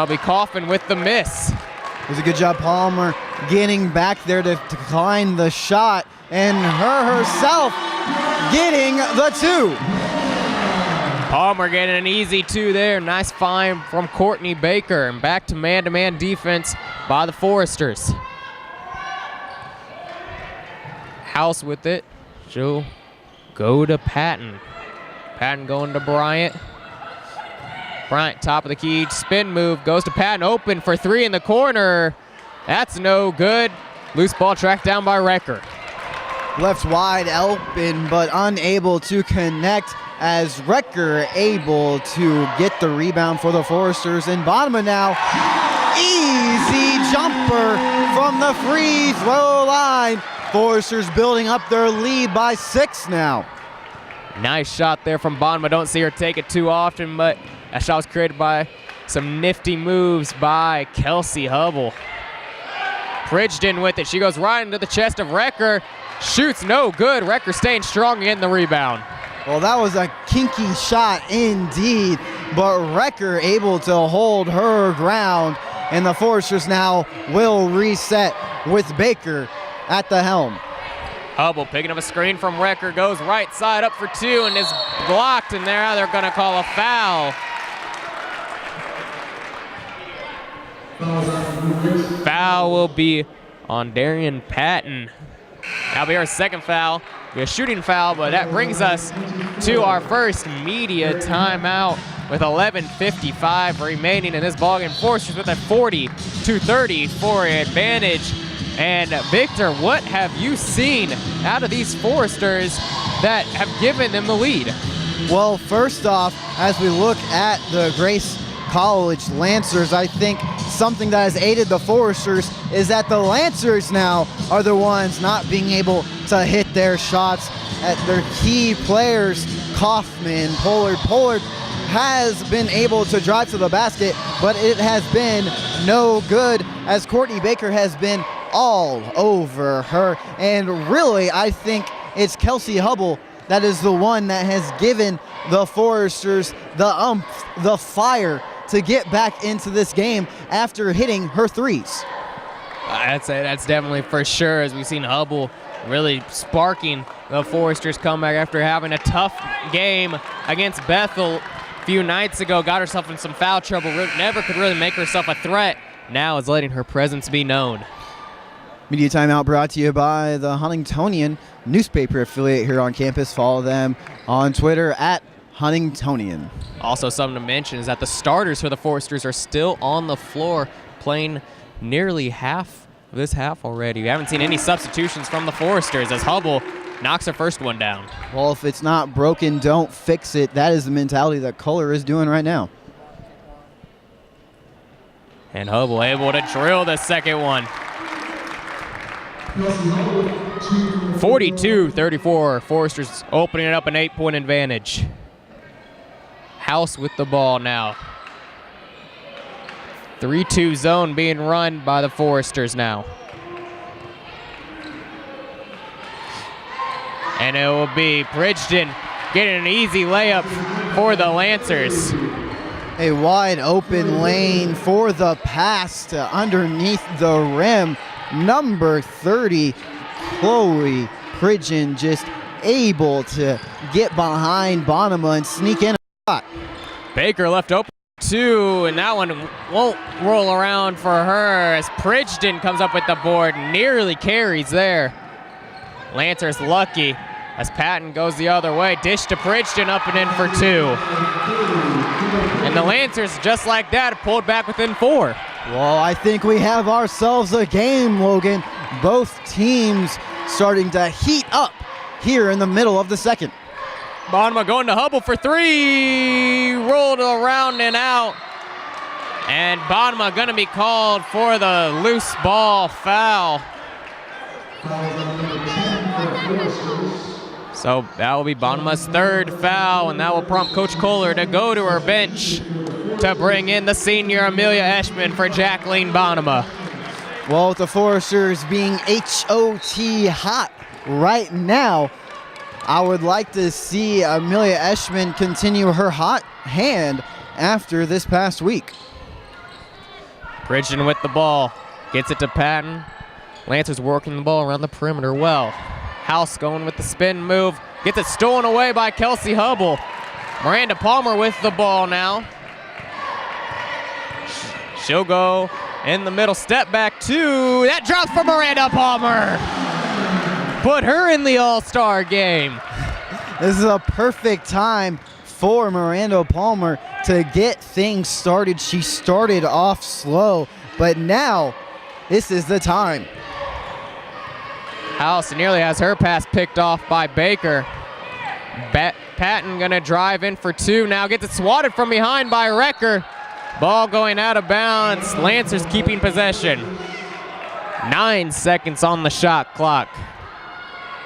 be Kaufman with the miss. It was a good job, Palmer, getting back there to decline the shot, and her herself getting the 2. Palmer getting an easy 2 there. Nice find from Courtney Baker, and back to man-to-man defense by the Foresters. House with it. She'll go to Patton. Patton going to Bryant. Bryant, top of the key, spin move, goes to Patton, open for 3 in the corner. That's no good. Loose ball tracked down by Recker. Left wide open, but unable to connect, as Recker able to get the rebound for the Foresters. And Bonema now, easy jumper from the free throw line. Foresters building up their lead by 6 now. Nice shot there from Bonema. Don't see her take it too often, but that shot was created by some nifty moves by Kelsey Hubble. Pridgeton with it. She goes right into the chest of Recker. Shoots no good. Recker staying strong in the rebound. Well, that was a kinky shot indeed, but Recker able to hold her ground, and the Foresters now will reset with Baker at the helm. Hubble picking up a screen from Recker, goes right side up for 2 and is blocked, and they're going to call a foul. Foul will be on Darian Patton. That'll be our second foul. Be a shooting foul, but that brings us to our first media timeout with 11:55 remaining in this ballgame. Foresters with a 40-34 advantage. And Victor, what have you seen out of these Foresters that have given them the lead? Well, first off, as we look at the Grace College Lancers, I think something that has aided the Foresters is that the Lancers now are the ones not being able to hit their shots at their key players. Kaufman, Pollard has been able to drive to the basket, but it has been no good, as Courtney Baker has been all over her. And really, I think it's Kelsey Hubble that is the one that has given the Foresters the fire to get back into this game after hitting her threes. That's definitely for sure, as we've seen Hubble really sparking the Foresters' comeback after having a tough game against Bethel a few nights ago. Got herself in some foul trouble, never could really make herself a threat. Now is letting her presence be known. Media timeout brought to you by the Huntingtonian newspaper affiliate here on campus. Follow them on Twitter at Huntingtonian. Also, something to mention is that the starters for the Foresters are still on the floor playing nearly half of this half already. We haven't seen any substitutions from the Foresters as Hubble knocks her first one down. Well, if it's not broken, don't fix it. That is the mentality that Kohler is doing right now. And Hubble able to drill the second one. 42-34, Foresters opening it up an 8-point advantage. House with the ball now. 3-2 zone being run by the Foresters now. And it will be Bridgeton getting an easy layup for the Lancers. A wide open lane for the pass to underneath the rim. Number 30, Chloe Pridgeon, just able to get behind Bonema and sneak in a shot. Baker left open two, and that one won't roll around for her as Pridgeton comes up with the board, nearly carries there. Lancers lucky as Patton goes the other way. Dish to Pridgeton, up and in for two. And the Lancers, just like that, pulled back within 4. Well, I think we have ourselves a game, Logan. Both teams starting to heat up here in the middle of the second. Bonema going to Hubble for 3, rolled around and out. And Bonema going to be called for the loose ball foul. So that will be Bonema's 3rd foul, and that will prompt Coach Kohler to go to her bench to bring in the senior Amelia Eschman for Jacqueline Bonema. Well, with the Foresters being HOT hot right now, I would like to see Amelia Eschman continue her hot hand after this past week. Bridgeton with the ball, gets it to Patton. Lancers working the ball around the perimeter well. House going with the spin move, gets it stolen away by Kelsey Hubble. Miranda Palmer with the ball now. She'll go in the middle, step back 2. That drops for Miranda Palmer. Put her in the All-Star game. This is a perfect time for Miranda Palmer to get things started. She started off slow, but now this is the time. House nearly has her pass picked off by Baker. Patton gonna drive in for 2. Now gets it swatted from behind by Recker. Ball going out of bounds. Lancers keeping possession. 9 seconds on the shot clock.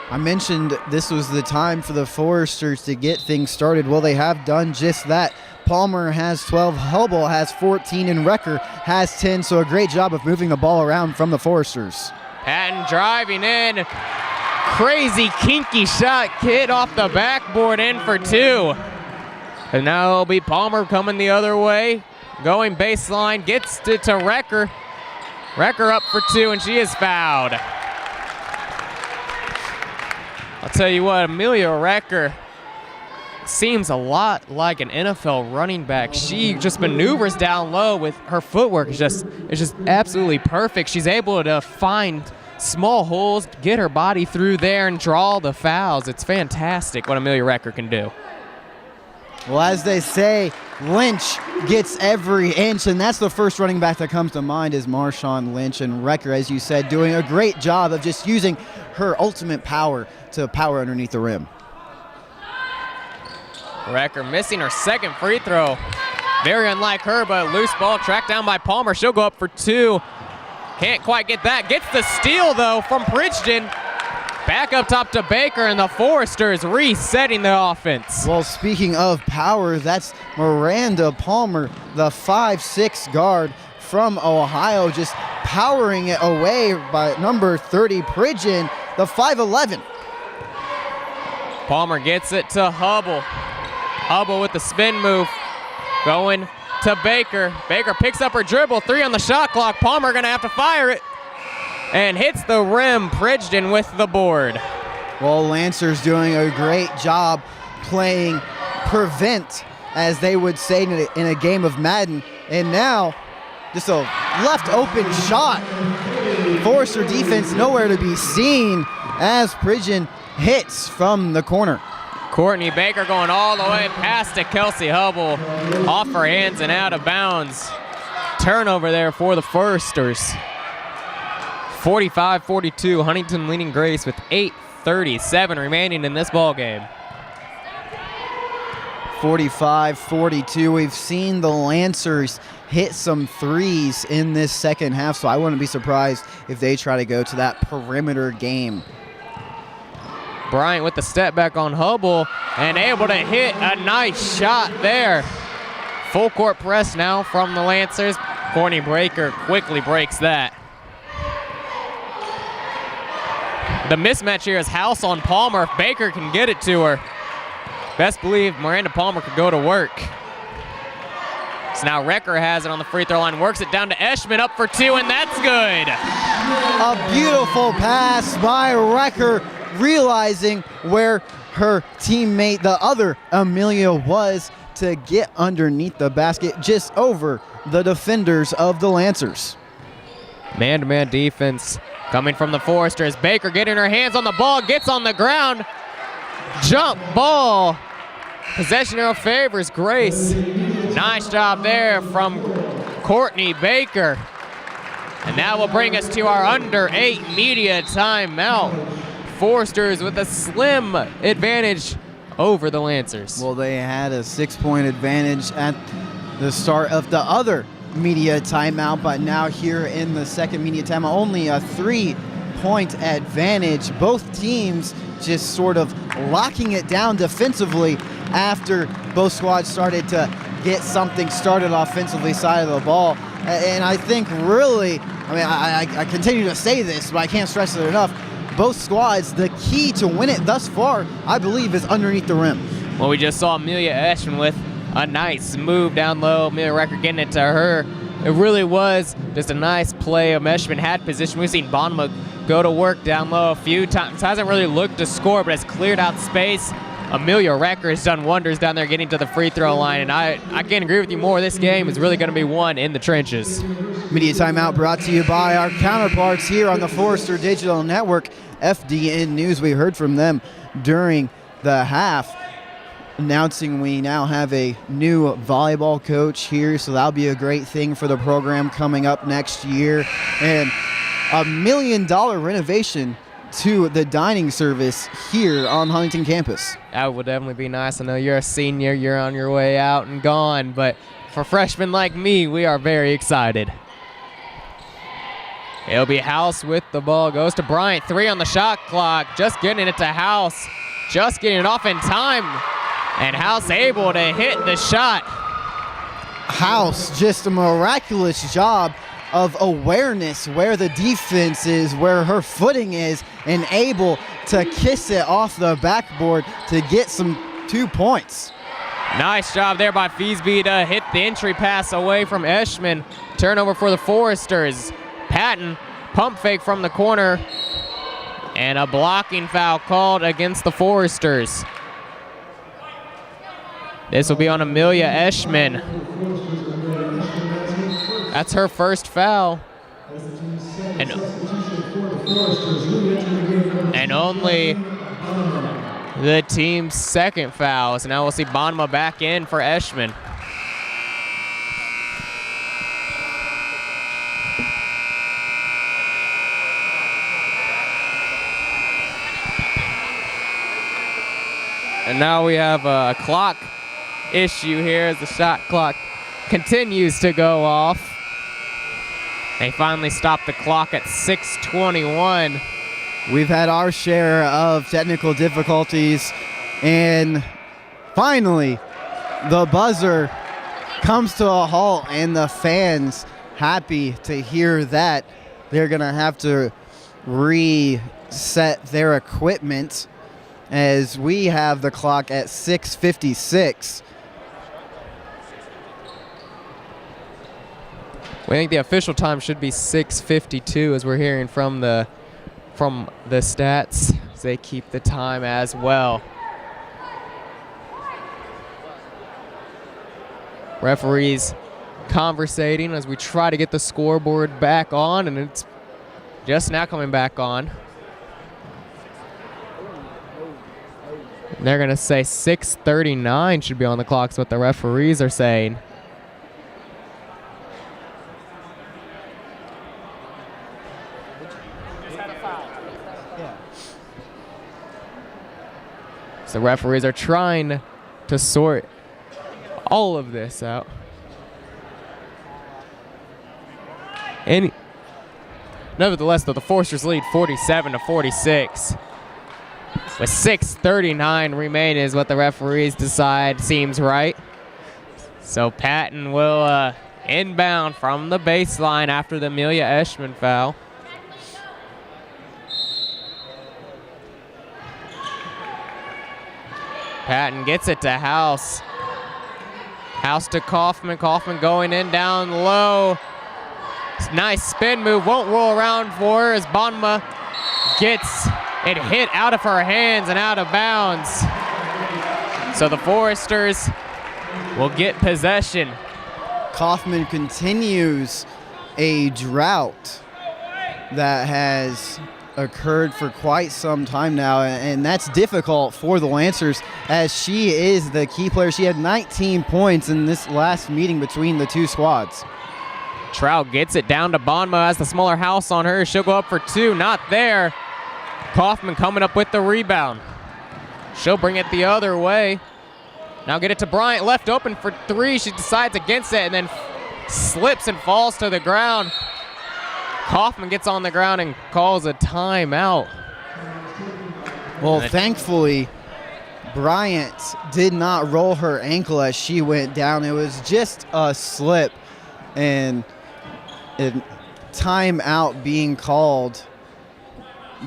I mentioned this was the time for the Foresters to get things started. Well, they have done just that. Palmer has 12, Hubble has 14, and Recker has 10, so a great job of moving the ball around from the Foresters. Patton driving in. Crazy kinky shot, hit off the backboard, in for 2. And now it'll be Palmer coming the other way. Going baseline, gets it to Recker. Recker up for 2, and she is fouled. I'll tell you what, Amelia Recker seems a lot like an NFL running back. She just maneuvers down low with her footwork. It's just absolutely perfect. She's able to find small holes, get her body through there, and draw the fouls. It's fantastic what Amelia Recker can do. Well, as they say, Lynch gets every inch, and that's the first running back that comes to mind is Marshawn Lynch. And Recker, as you said, doing a great job of just using her ultimate power to power underneath the rim. Recker missing her second free throw. Very unlike her, but loose ball tracked down by Palmer. She'll go up for 2. Can't quite get that. Gets the steal, though, from Bridgeton. Back up top to Baker, and the Foresters resetting the offense. Well, speaking of power, that's Miranda Palmer, the 5'6" guard from Ohio, just powering it away by number 30, Pridgeon, the 5'11". Palmer gets it to Hubble. Hubble with the spin move. Going to Baker. Baker picks up her dribble. 3 on the shot clock. Palmer gonna have to fire it. and hits the rim. Pregame with the board. Well, Lancers doing a great job playing prevent, as they would say in a game of Madden. And now, just a left open shot. Forrester defense nowhere to be seen as Pregame hits from the corner. Courtney Baker going all the way past to Kelsey Hubble. Off her hands and out of bounds. Turnover there for the Foresters. 45-42, Huntington leading Grace with 8:37 remaining in this ball game. 45-42. We've seen the Lancers hit some threes in this second half, so I wouldn't be surprised if they try to go to that perimeter game. Bryant with the step back on Hubble and able to hit a nice shot there. Full court press now from the Lancers. Courtney Baker quickly breaks that. The mismatch here is House on Palmer. If Baker can get it to her, best believe Miranda Palmer could go to work. So now Recker has it on the free throw line, works it down to Eschman, up for two, and that's good. A beautiful pass by Recker, realizing where her teammate, the other Amelia, was to get underneath the basket, just over the defenders of the Lancers. Man-to-man defense coming from the Foresters. Baker getting her hands on the ball, gets on the ground. Jump ball. Possession arrow favors Grace. Nice job there from Courtney Baker. And that will bring us to our under 8 media timeout. Foresters with a slim advantage over the Lancers. Well, they had a 6-point advantage at the start of the other media timeout, but now here in the second media timeout, only a 3-point advantage. Both teams just sort of locking it down defensively after both squads started to get something started offensively side of the ball. And I think really, I continue to say this, but I can't stress it enough, both squads, the key to win it thus far, I believe, is underneath the rim. Well, we just saw Amelia Eschman with a nice move down low. Amelia Recker getting it to her. It really was just a nice play. Eschman had position. We've seen Bonema go to work down low a few times. Hasn't really looked to score, but has cleared out space. Amelia Recker has done wonders down there getting to the free throw line, and I can't agree with you more. This game is really going to be won in the trenches. Media timeout brought to you by our counterparts here on the Forrester Digital Network, FDN News. We heard from them during the half, announcing we now have a new volleyball coach here, so that'll be a great thing for the program coming up next year. And $1 million renovation to the dining service here on Huntington campus. That would definitely be nice. I know you're a senior, you're on your way out and gone, but for freshmen like me, we are very excited. It'll be House with the ball, goes to Bryant, 3 on the shot clock, just getting it to House, just getting it off in time, and House able to hit the shot. House, just a miraculous job of awareness where the defense is, where her footing is, and able to kiss it off the backboard to get some 2 points. Nice job there by Feesby to hit the entry pass away from Eschman. Turnover for the Foresters. Patton, pump fake from the corner, and a blocking foul called against the Foresters. This will be on Amelia Eschman. That's her first foul. And only the team's second foul. So now we'll see Bonema back in for Eschman. And now we have a clock issue here as the shot clock continues to go off. They finally stopped the clock at 6:21. We've had our share of technical difficulties, and finally the buzzer comes to a halt, and the fans happy to hear that. They're gonna have to reset their equipment as we have the clock at 6:56. We think the official time should be 6:52 as we're hearing from the stats. They keep the time as well. Referees conversating as we try to get the scoreboard back on, and it's just now coming back on. And they're going to say 6:39 should be on the clock, is what the referees are saying. So referees are trying to sort all of this out. Nevertheless, though, the Foresters lead 47-46. With 6:39 remaining is what the referees decide seems right. So Patton will inbound from the baseline after the Amelia Eschman foul. Patton gets it to House. House to Kaufman. Kaufman going in down low. Nice spin move. Won't roll around for her as Bonma gets it hit out of her hands and out of bounds. So the Foresters will get possession. Kaufman continues a drought that has occurred for quite some time now, and that's difficult for the Lancers as she is the key player. She had 19 points in this last meeting between the two squads. Trout gets it down to Bonma, has the smaller House on her. She'll go up for two, not there. Kaufman coming up with the rebound. She'll bring it the other way. Now get it to Bryant, left open for three. She decides against it and then slips and falls to the ground. Kaufman gets on the ground and calls a timeout. Well, thankfully, Bryant did not roll her ankle as she went down. It was just a slip, and a timeout being called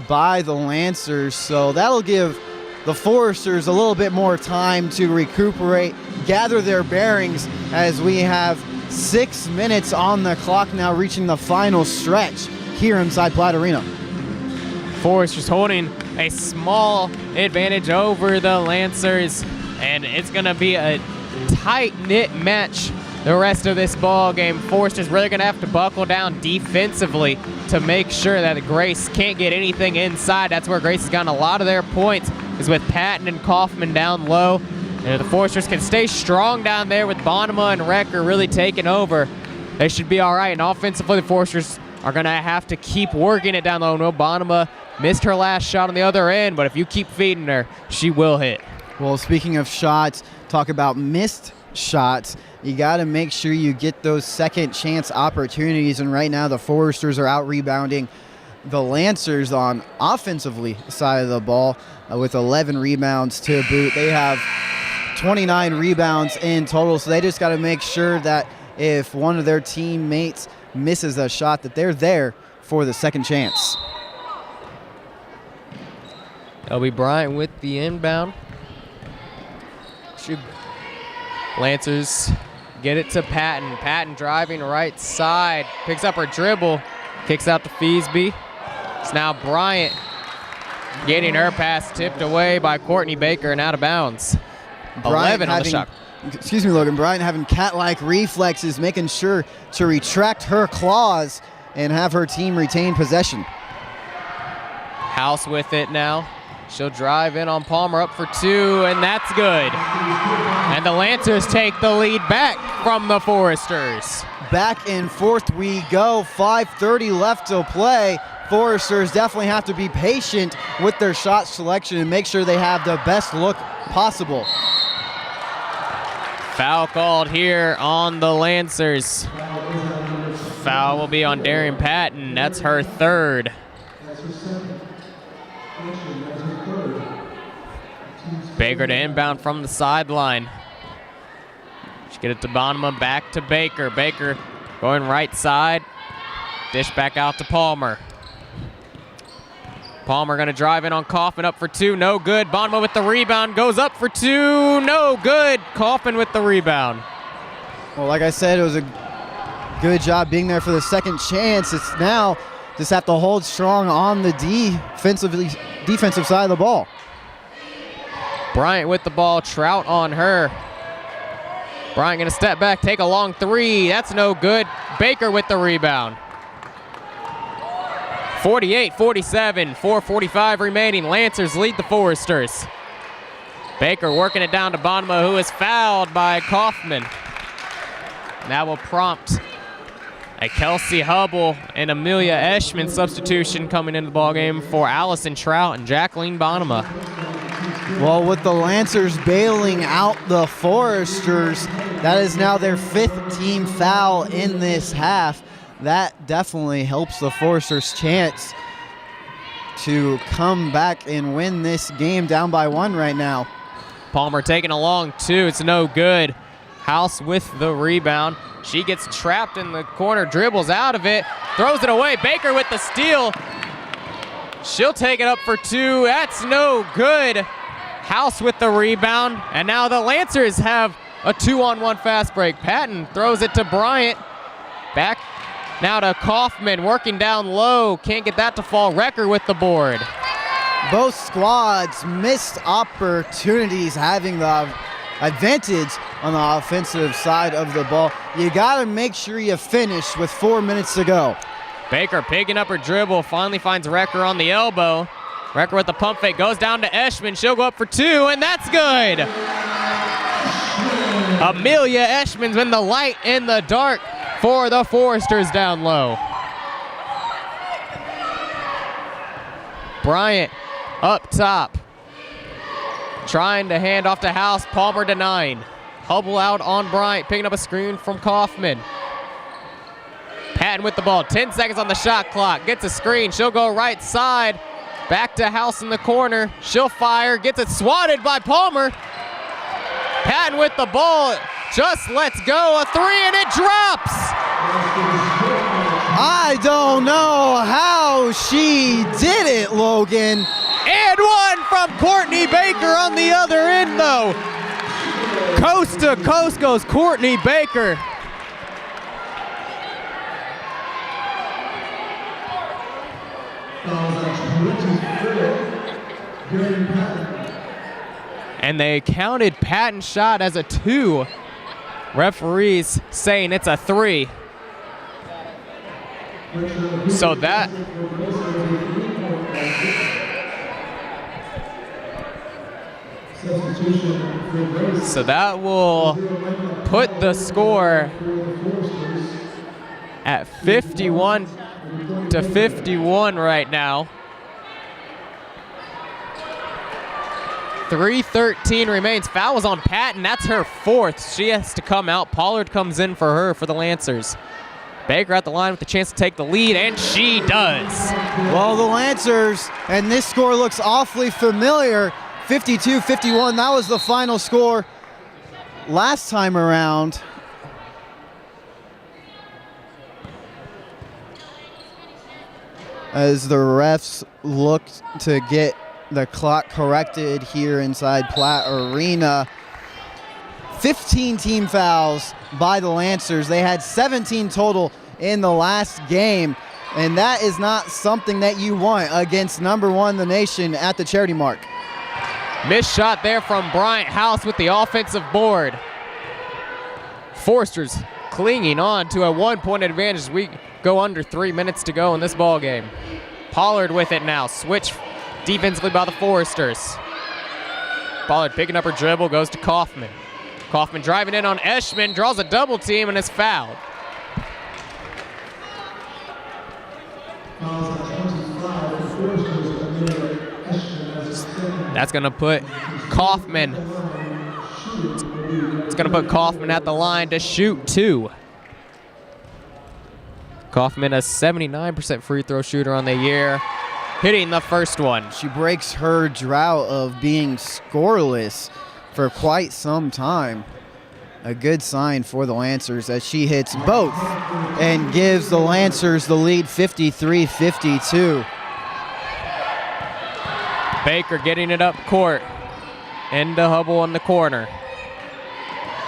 by the Lancers. So that'll give the Foresters a little bit more time to recuperate, gather their bearings as we have 6 minutes on the clock now, reaching the final stretch here inside Platt Arena. Foresters holding a small advantage over the Lancers, and it's going to be a tight-knit match the rest of this ball game. Foresters really going to have to buckle down defensively to make sure that Grace can't get anything inside. That's where Grace has gotten a lot of their points, is with Patton and Kaufman down low. And if the Foresters can stay strong down there with Bonema and Recker really taking over, they should be all right. And offensively, the Foresters are going to have to keep working it down low. No, Bonema missed her last shot on the other end, but if you keep feeding her, she will hit. Well, speaking of shots, talk about missed shots. You got to make sure you get those second chance opportunities. And right now, the Foresters are out rebounding the Lancers on offensively side of the ball with 11 rebounds to boot. They have 29 rebounds in total, so they just got to make sure that if one of their teammates misses a shot, that they're there for the second chance. L.B. Bryant with the inbound. Lancers get it to Patton. Patton driving right side, picks up her dribble, kicks out to Feasby. It's now Bryant getting her pass tipped away by Courtney Baker and out of bounds. 11 on the shot. Excuse me, Logan. Bryant having cat-like reflexes, making sure to retract her claws and have her team retain possession. House with it now. She'll drive in on Palmer, up for two, and that's good. And the Lancers take the lead back from the Foresters. Back and forth we go. 5:30 left to play. Foresters definitely have to be patient with their shot selection and make sure they have the best look possible. Foul called here on the Lancers. Foul will be on Darian Patton. That's her third. Baker to inbound from the sideline. She get it to Bonema, back to Baker. Baker going right side. Dish back out to Palmer. Palmer going to drive in on Kaufman, up for two, no good. Bonema with the rebound, goes up for two, no good. Kaufman with the rebound. Well, like I said, it was a Good job being there for the second chance. It's now just have to hold strong on the defensive side of the ball. Bryant with the ball, Trout on her. Bryant gonna step back, take a long three. That's no good. Baker with the rebound. 48-47, 4:45 remaining. Lancers lead the Foresters. Baker working it down to Bonema, who is fouled by Kaufman. That will prompt a Kelsey Hubble and Amelia Eschman substitution coming into the ballgame for Allison Trout and Jacqueline Bonema. Well, with the Lancers bailing out the Foresters, that is now their 5th team foul in this half. That definitely helps the Foresters' chance to come back and win this game down by 1 right now. Palmer taking a long 2. It's no good. House with the rebound. She gets trapped in the corner, dribbles out of it, throws it away. Baker with the steal. She'll take it up for 2. That's no good. House with the rebound. And now the Lancers have a 2-on-1 fast break. Patton throws it to Bryant. Back now to Kaufman, working down low. Can't get that to fall. Recker with the board. Both squads missed opportunities having the advantage on the offensive side of the ball. You got to make sure you finish with 4 minutes to go. Baker picking up her dribble, finally finds Recker on the elbow. Recker with the pump fake, goes down to Eschman. She'll go up for 2, and that's good. Amelia Eschman's been the light in the dark for the Foresters down low. Bryant up top, trying to hand off to House. Palmer denying. Hubble out on Bryant, picking up a screen from Kaufman. Patton with the ball, 10 seconds on the shot clock. Gets a screen, she'll go right side. Back to House in the corner. She'll fire, gets it swatted by Palmer. Patton with the ball, just lets go. A 3 and it drops. I don't know how she did it, Logan. And 1 from Courtney Baker on the other end, though. Coast to coast goes Courtney Baker. And they counted Patton's shot as a 2. Referees saying it's a 3. So that will put the score at 51-51 right now. 3:13 remains. Foul was on Patton. That's her 4th. She has to come out. Pollard comes in for her for the Lancers. Baker at the line with the chance to take the lead, and she does. Well, the Lancers, and this score looks awfully familiar. 52-51, that was the final score last time around. As the refs looked to get the clock corrected here inside Platt Arena. 15 team fouls by the Lancers. They had 17 total in the last game, and that is not something that you want against number 1 in the nation at the charity mark. Missed shot there from Bryant. House with the offensive board. Foresters clinging on to a 1-point advantage as we go under 3 minutes to go in this ball game. Pollard with it now. Switch defensively by the Foresters. Pollard picking up her dribble, goes to Kaufman. Kaufman driving in on Eschman, draws a double team and is fouled. That's going to put Kaufman. It's going to put Kaufman at the line to shoot 2. Kaufman, a 79% free throw shooter on the year, hitting the first one. She breaks her drought of being scoreless for quite some time. A good sign for the Lancers as she hits both and gives the Lancers the lead 53-52. Baker getting it up court. Into Hubble in the corner.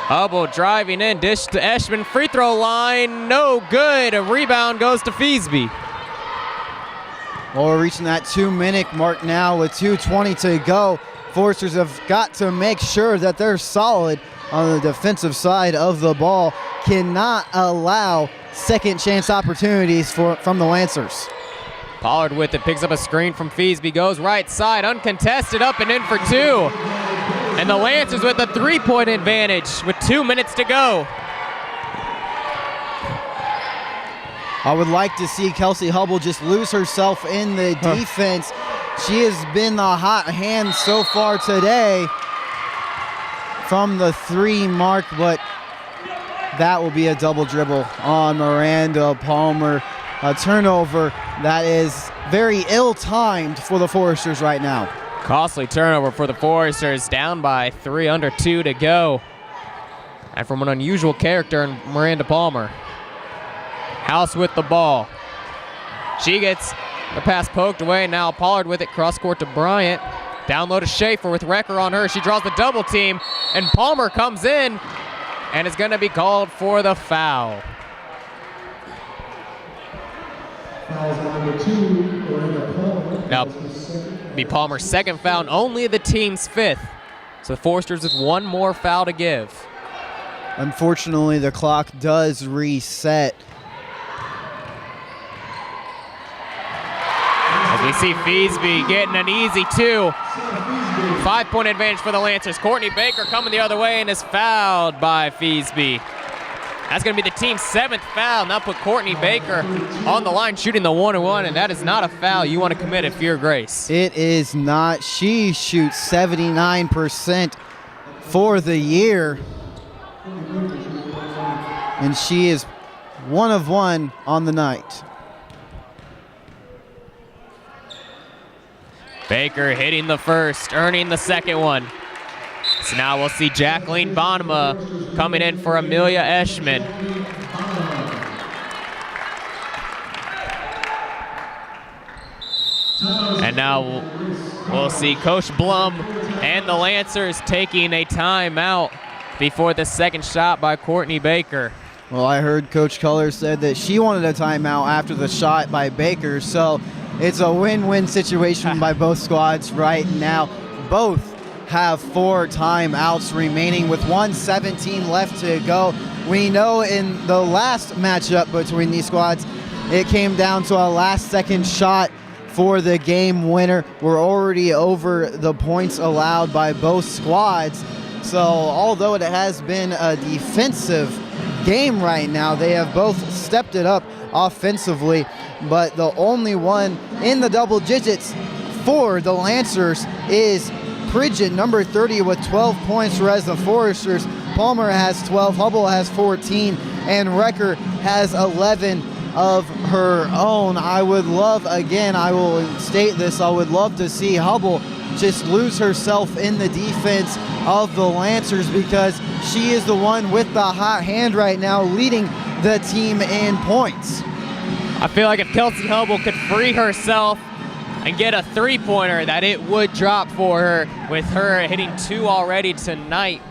Hubble driving in, dish to Eschman, free throw line, no good. A rebound goes to Feasby. Well, we're reaching that 2-minute mark now with 2:20 to go. Foresters have got to make sure that they're solid on the defensive side of the ball. Cannot allow second chance opportunities from the Lancers. Pollard with it, picks up a screen from Feasby, goes right side, uncontested, up and in for two. And the Lancers with a 3-point advantage with 2 minutes to go. I would like to see Kelsey Hubble just lose herself in the defense. She has been the hot hand so far today from the 3 mark, but that will be a double dribble on Miranda Palmer. A turnover that is very ill-timed for the Foresters right now. Costly turnover for the Foresters, down by 3, under 2 to go. And from an unusual character in Miranda Palmer. House with the ball. She gets the pass poked away. Now Pollard with it, cross court to Bryant. Down low to Schaefer with Recker on her. She draws the double team, and Palmer comes in and is going to be called for the foul. Now, be Palmer's second foul, and only the team's 5th. So the Foresters with 1 more foul to give. Unfortunately, the clock does reset. As we see Feasby getting an easy 2. 5-point advantage for the Lancers. Courtney Baker coming the other way and is fouled by Feasby. That's going to be the team's 7th foul. Now put Courtney Baker on the line shooting the 1-1, and that is not a foul you want to commit at your grace. It is not. She shoots 79% for the year, and she is 1 of 1 on the night. Baker hitting the first, earning the second one. So now we'll see Jacqueline Bonema coming in for Amelia Eschman. And now we'll see Coach Blum and the Lancers taking a timeout before the second shot by Courtney Baker. Well, I heard Coach Culler said that she wanted a timeout after the shot by Baker, so it's a win-win situation by both squads right now. Both have 4 timeouts remaining with 1:17 left to go. We know in the last matchup between these squads, it came down to a last-second shot for the game winner. We're already over the points allowed by both squads. So although it has been a defensive game right now, they have both stepped it up offensively, but the only one in the double digits for the Lancers is Pridgett, number 30, with 12 points, whereas the Foresters, Palmer has 12, Hubble has 14, and Recker has 11 of her own. I would love, again, I will state this, I would love to see Hubble just lose herself in the defense of the Lancers, because she is the one with the hot hand right now, leading the team in points. I feel like if Kelsey Hubble could free herself and get a 3-pointer, that it would drop for her. With her hitting 2 already tonight,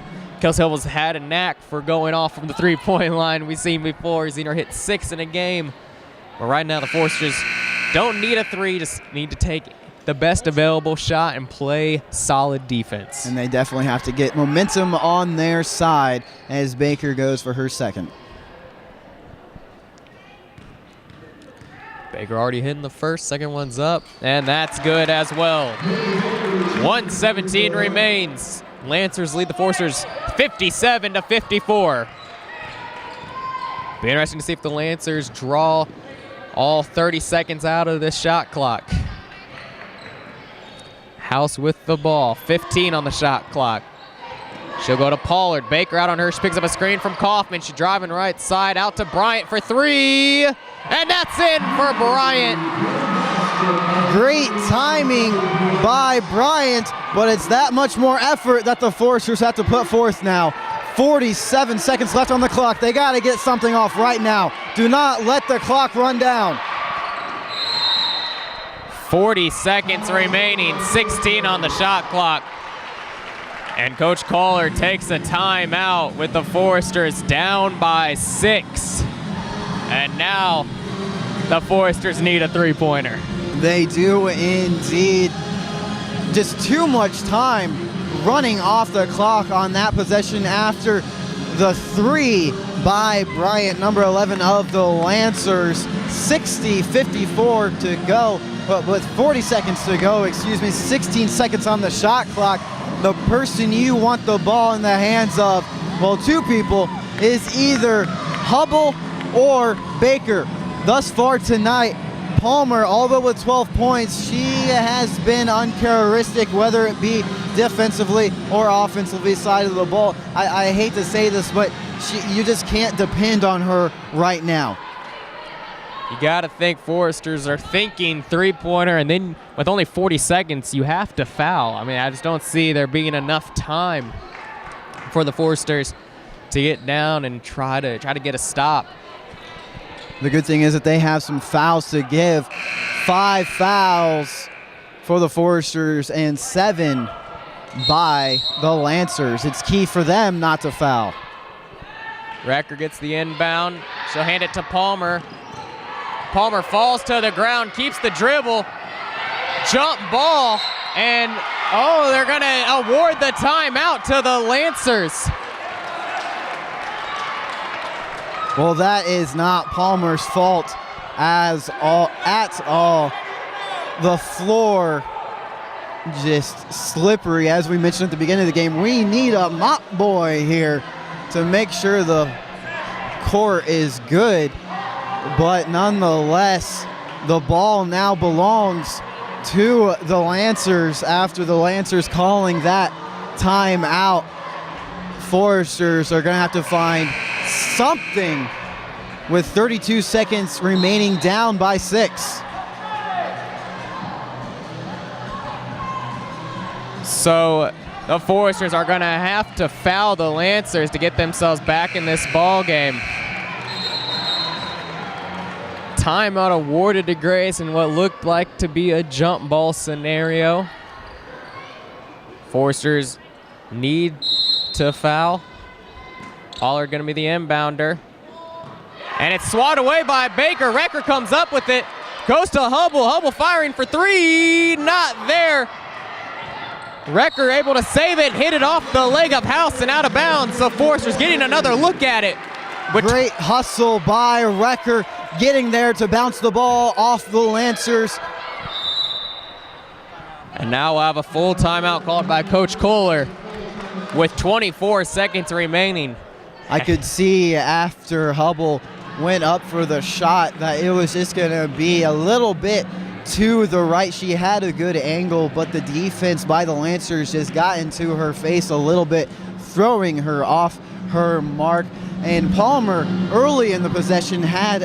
Kelsey Hubble's had a knack for going off from the 3-point line. We've seen before. He's seen her hit 6 in a game. But right now the Foresters don't need a 3, just need to take the best available shot and play solid defense. And they definitely have to get momentum on their side as Baker goes for her second. Baker already hitting the first, second one's up, and that's good as well. 1:17 remains. Lancers lead the Foresters 57-54. Be interesting to see if the Lancers draw all 30 seconds out of this shot clock. House with the ball, 15 on the shot clock. She'll go to Pollard. Baker out on her. She picks up a screen from Kaufman. She's driving right side out to Bryant for 3. And that's in for Bryant. Great timing by Bryant, but it's that much more effort that the Foresters have to put forth now. 47 seconds left on the clock. They got to get something off right now. Do not let the clock run down. 40 seconds remaining, 16 on the shot clock. And Coach Kohler takes a timeout with the Foresters down by 6. And now the Foresters need a three-pointer. They do indeed. Just too much time running off the clock on that possession after the 3 by Bryant, number 11 of the Lancers. 60-54 to go, but with 40 seconds to go, 16 seconds on the shot clock. The person you want the ball in the hands of, well, two people, is either Hubble or Baker. Thus far tonight, Palmer, although with 12 points, she has been uncharacteristic, whether it be defensively or offensively side of the ball. I hate to say this, but you just can't depend on her right now. You got to think Foresters are thinking three-pointer, and then with only 40 seconds, you have to foul. I mean, I just don't see there being enough time for the Foresters to get down and try to get a stop. The good thing is that they have some fouls to give. 5 fouls for the Foresters and 7 by the Lancers. It's key for them not to foul. Recker gets the inbound. She'll hand it to Palmer. Palmer falls to the ground, keeps the dribble. Jump ball, and they're going to award the timeout to the Lancers. Well, that is not Palmer's fault at all. The floor just slippery, as we mentioned at the beginning of the game. We need a mop boy here to make sure the court is good. But nonetheless, the ball now belongs to the Lancers after the Lancers calling that timeout. Foresters are going to have to find something with 32 seconds remaining, down by 6. So the Foresters are going to have to foul the Lancers to get themselves back in this ball game. Timeout awarded to Grace in what looked like to be a jump ball scenario. Foresters need to foul. Pollard going to be the inbounder. And it's swatted away by Baker. Recker comes up with it. Goes to Hubble. Hubble firing for 3. Not there. Recker able to save it. Hit it off the leg of House and out of bounds. So Foresters getting another look at it. Great hustle by Recker, getting there to bounce the ball off the Lancers. And now we'll have a full timeout called by Coach Kohler with 24 seconds remaining. I could see after Hubble went up for the shot that it was just going to be a little bit to the right. She had a good angle, but the defense by the Lancers just got into her face a little bit, throwing her off her mark. And Palmer, early in the possession, had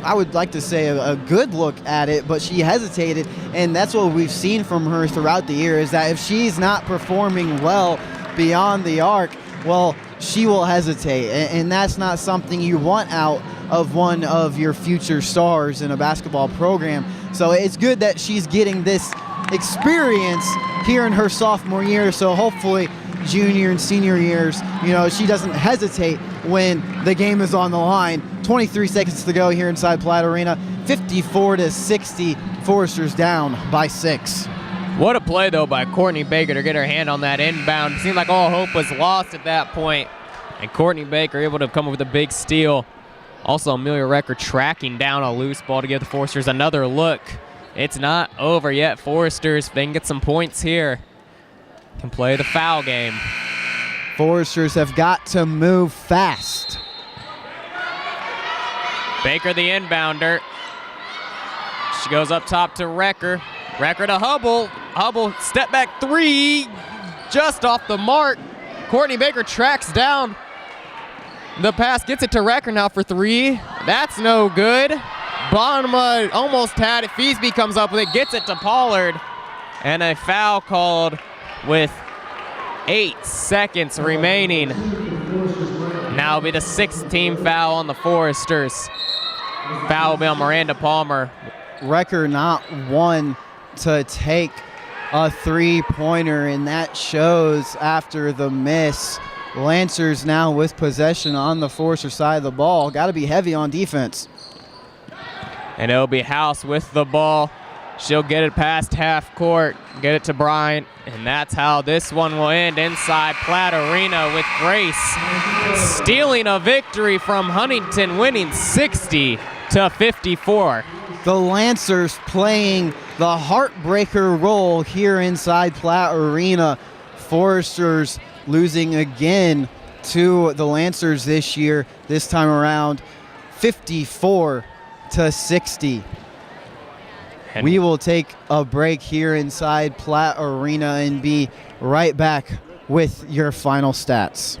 I would like to say a good look at it, but she hesitated, and that's what we've seen from her throughout the year, is that if she's not performing well beyond the arc, well, she will hesitate, and that's not something you want out of one of your future stars in a basketball program. So it's good that she's getting this experience here in her sophomore year, so hopefully junior and senior years, she doesn't hesitate when the game is on the line. 23 seconds to go here inside Platt Arena. 54-60, Foresters down by 6. What a play, though, by Courtney Baker to get her hand on that inbound. It seemed like all hope was lost at that point. And Courtney Baker able to come up with a big steal. Also, Amelia Recker tracking down a loose ball to give the Foresters another look. It's not over yet. Foresters, if they can get some points here, can play the foul game. Foresters have got to move fast. Baker the inbounder. She goes up top to Recker. Recker to Hubble. Hubble step back 3, just off the mark. Courtney Baker tracks down the pass, gets it to Recker now for 3. That's no good. Bonema almost had it. Feasby comes up with it, gets it to Pollard. And a foul called with 8 seconds remaining. Now will be the 6th team foul on the Foresters. Foul will be on Miranda Palmer. Recker not one to take a three-pointer, and that shows after the miss. Lancers now with possession on the Forester side of the ball. Got to be heavy on defense. And it'll be House with the ball. She'll get it past half court, get it to Bryant, and that's how this one will end inside Platt Arena with Grace stealing a victory from Huntington, winning 60-54. The Lancers playing the heartbreaker role here inside Platt Arena. Foresters losing again to the Lancers this year, this time around 54-60. We will take a break here inside Platt Arena and be right back with your final stats.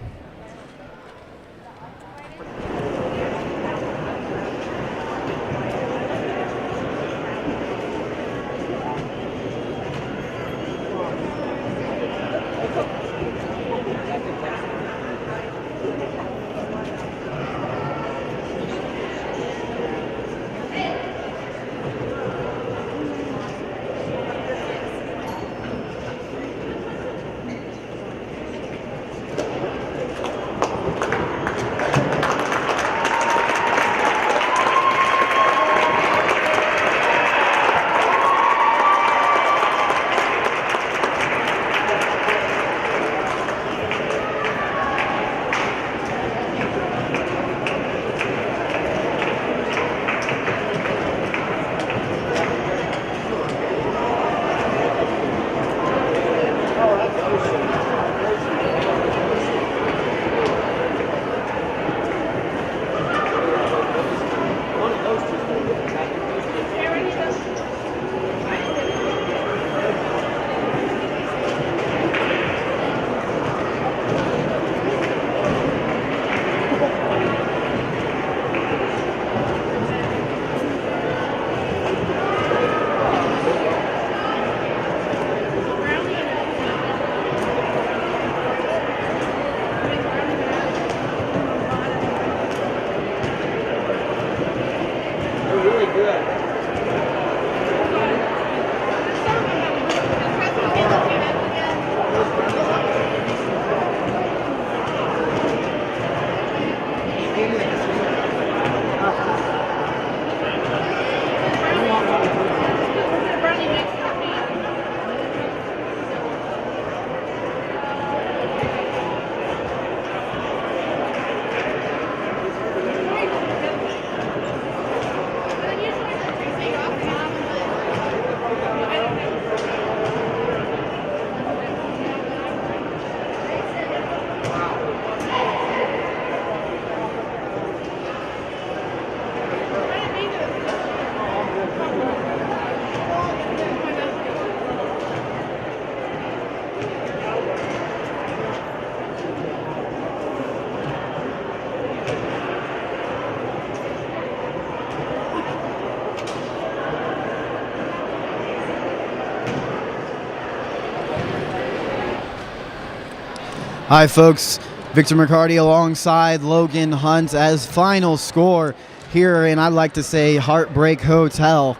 Hi, folks. Victor McCarty alongside Logan Hunt as final score here in, I'd like to say, Heartbreak Hotel.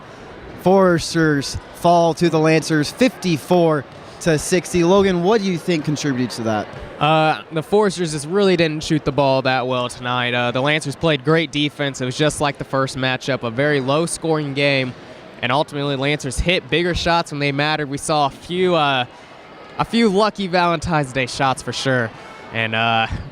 Foresters fall to the Lancers 54-60. Logan, what do you think contributed to that? The Foresters just really didn't shoot the ball that well tonight. The Lancers played great defense. It was just like the first matchup, a very low-scoring game, and ultimately Lancers hit bigger shots when they mattered. We saw a few lucky Valentine's Day shots for sure, and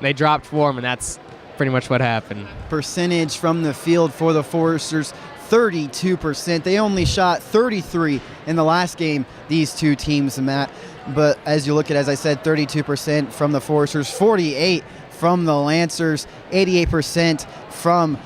they dropped for them, and that's pretty much what happened. Percentage from the field for the Foresters, 32%. They only shot 33 in the last game, these two teams, Matt. But as you look at, as I said, 32% from the Foresters, 48 from the Lancers, 88% from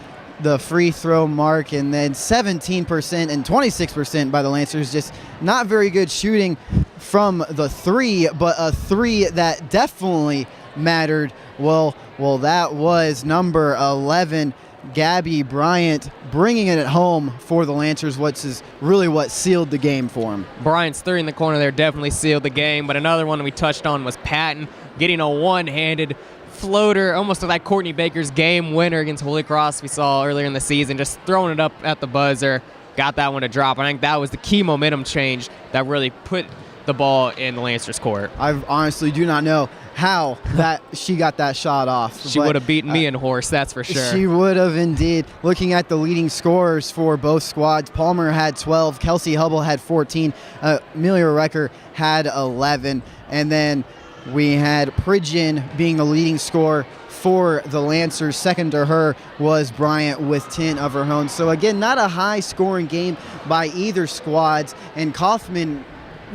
the free throw mark, and then 17% and 26% by the Lancers. Just not very good shooting from the three, but a three that definitely mattered. Well, that was number 11, Gabby Bryant, bringing it at home for the Lancers, which is really what sealed the game for him. Bryant's three in the corner there definitely sealed the game, but another one we touched on was Patton getting a one-handed floater, almost like Courtney Baker's game winner against Holy Cross we saw earlier in the season, just throwing it up at the buzzer, got that one to drop. I think that was the key momentum change that really put the ball in the Lancers court. I honestly do not know how that she got that shot off. She would have beaten me in horse, that's for sure. She would have indeed. Looking at the leading scorers for both squads, Palmer had 12, Kelsey Hubble had 14, Amelia Recker had 11, and then we had Pregame being the leading scorer for the Lancers. Second to her was Bryant with 10 of her own. So again, not a high-scoring game by either squads, and Kaufman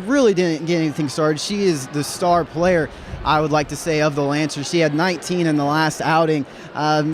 really didn't get anything started. She is the star player, I would like to say, of the Lancers. She had 19 in the last outing.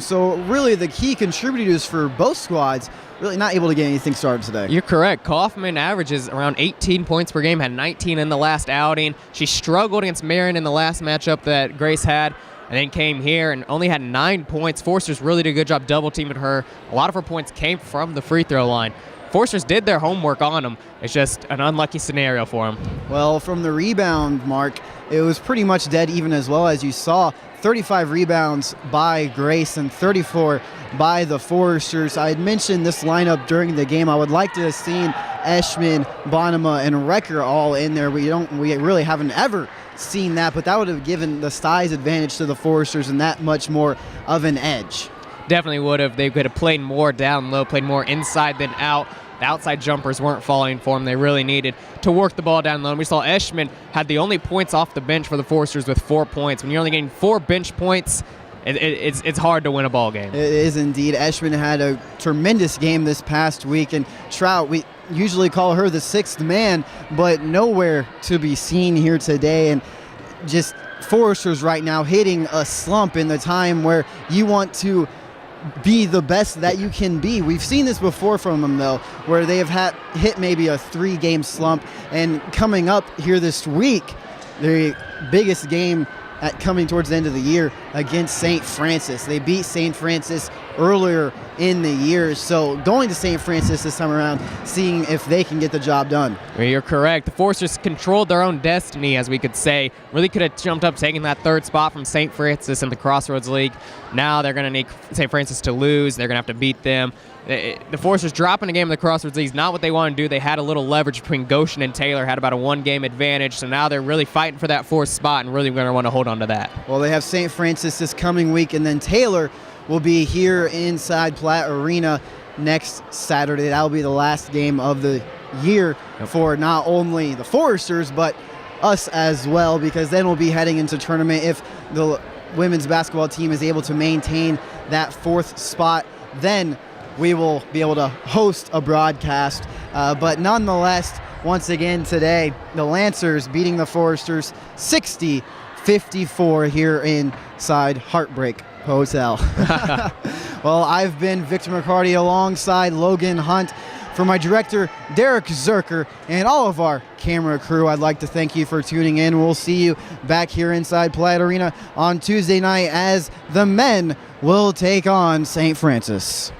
So really the key contributors for both squads really not able to get anything started today. You're correct. Kaufman averages around 18 points per game, had 19 in the last outing. She struggled against Marion in the last matchup that Grace had, and then came here and only had 9 points. Forsters really did a good job double-teaming her. A lot of her points came from the free throw line. Forsters did their homework on them. It's just an unlucky scenario for them. Well, from the rebound mark, it was pretty much dead even as well. As you saw, 35 rebounds by Grace and 34 by the Foresters. I had mentioned this lineup during the game. I would like to have seen Eshman, Bonema, and Recker all in there. We really haven't ever seen that, but that would have given the size advantage to the Foresters and that much more of an edge. Definitely would have. They could have played more down low, played more inside than out. The outside jumpers weren't falling for them. They really needed to work the ball down low. And we saw Eshman had the only points off the bench for the Foresters with 4 points. When you're only getting 4 bench points, it's hard to win a ball game. It is indeed. Eshman had a tremendous game this past week, and Trout, we usually call her the sixth man, but nowhere to be seen here today. And just Foresters right now hitting a slump in the time where you want to be the best that you can be. We've seen this before from them, though, where they have hit maybe a 3-game slump, and coming up here this week, the biggest game coming towards the end of the year against St. Francis. They beat St. Francis earlier in the year, so going to St. Francis this time around, seeing if they can get the job done. Well, you're correct. The Foresters controlled their own destiny, as we could say. Really could have jumped up, taking that 3rd spot from St. Francis in the Crossroads League. Now they're going to need St. Francis to lose. They're going to have to beat them. The Foresters dropping a game in the Crossroads League is not what they want to do. They had a little leverage between Goshen and Taylor, had about a 1-game advantage, so now they're really fighting for that 4th spot and really going to want to hold on to that. Well, they have St. Francis this coming week, and then Taylor will be here inside Platte Arena next Saturday. That will be the last game of the year for not only the Foresters, but us as well, because then we'll be heading into tournament if the women's basketball team is able to maintain that 4th spot. Then we will be able to host a broadcast. But nonetheless, once again today, the Lancers beating the Foresters 60-54 here inside Heartbreak Hotel. Well, I've been Victor McCarty alongside Logan Hunt. For my director, Derek Zerker, and all of our camera crew, I'd like to thank you for tuning in. We'll see you back here inside Platte Arena on Tuesday night as the men will take on St. Francis.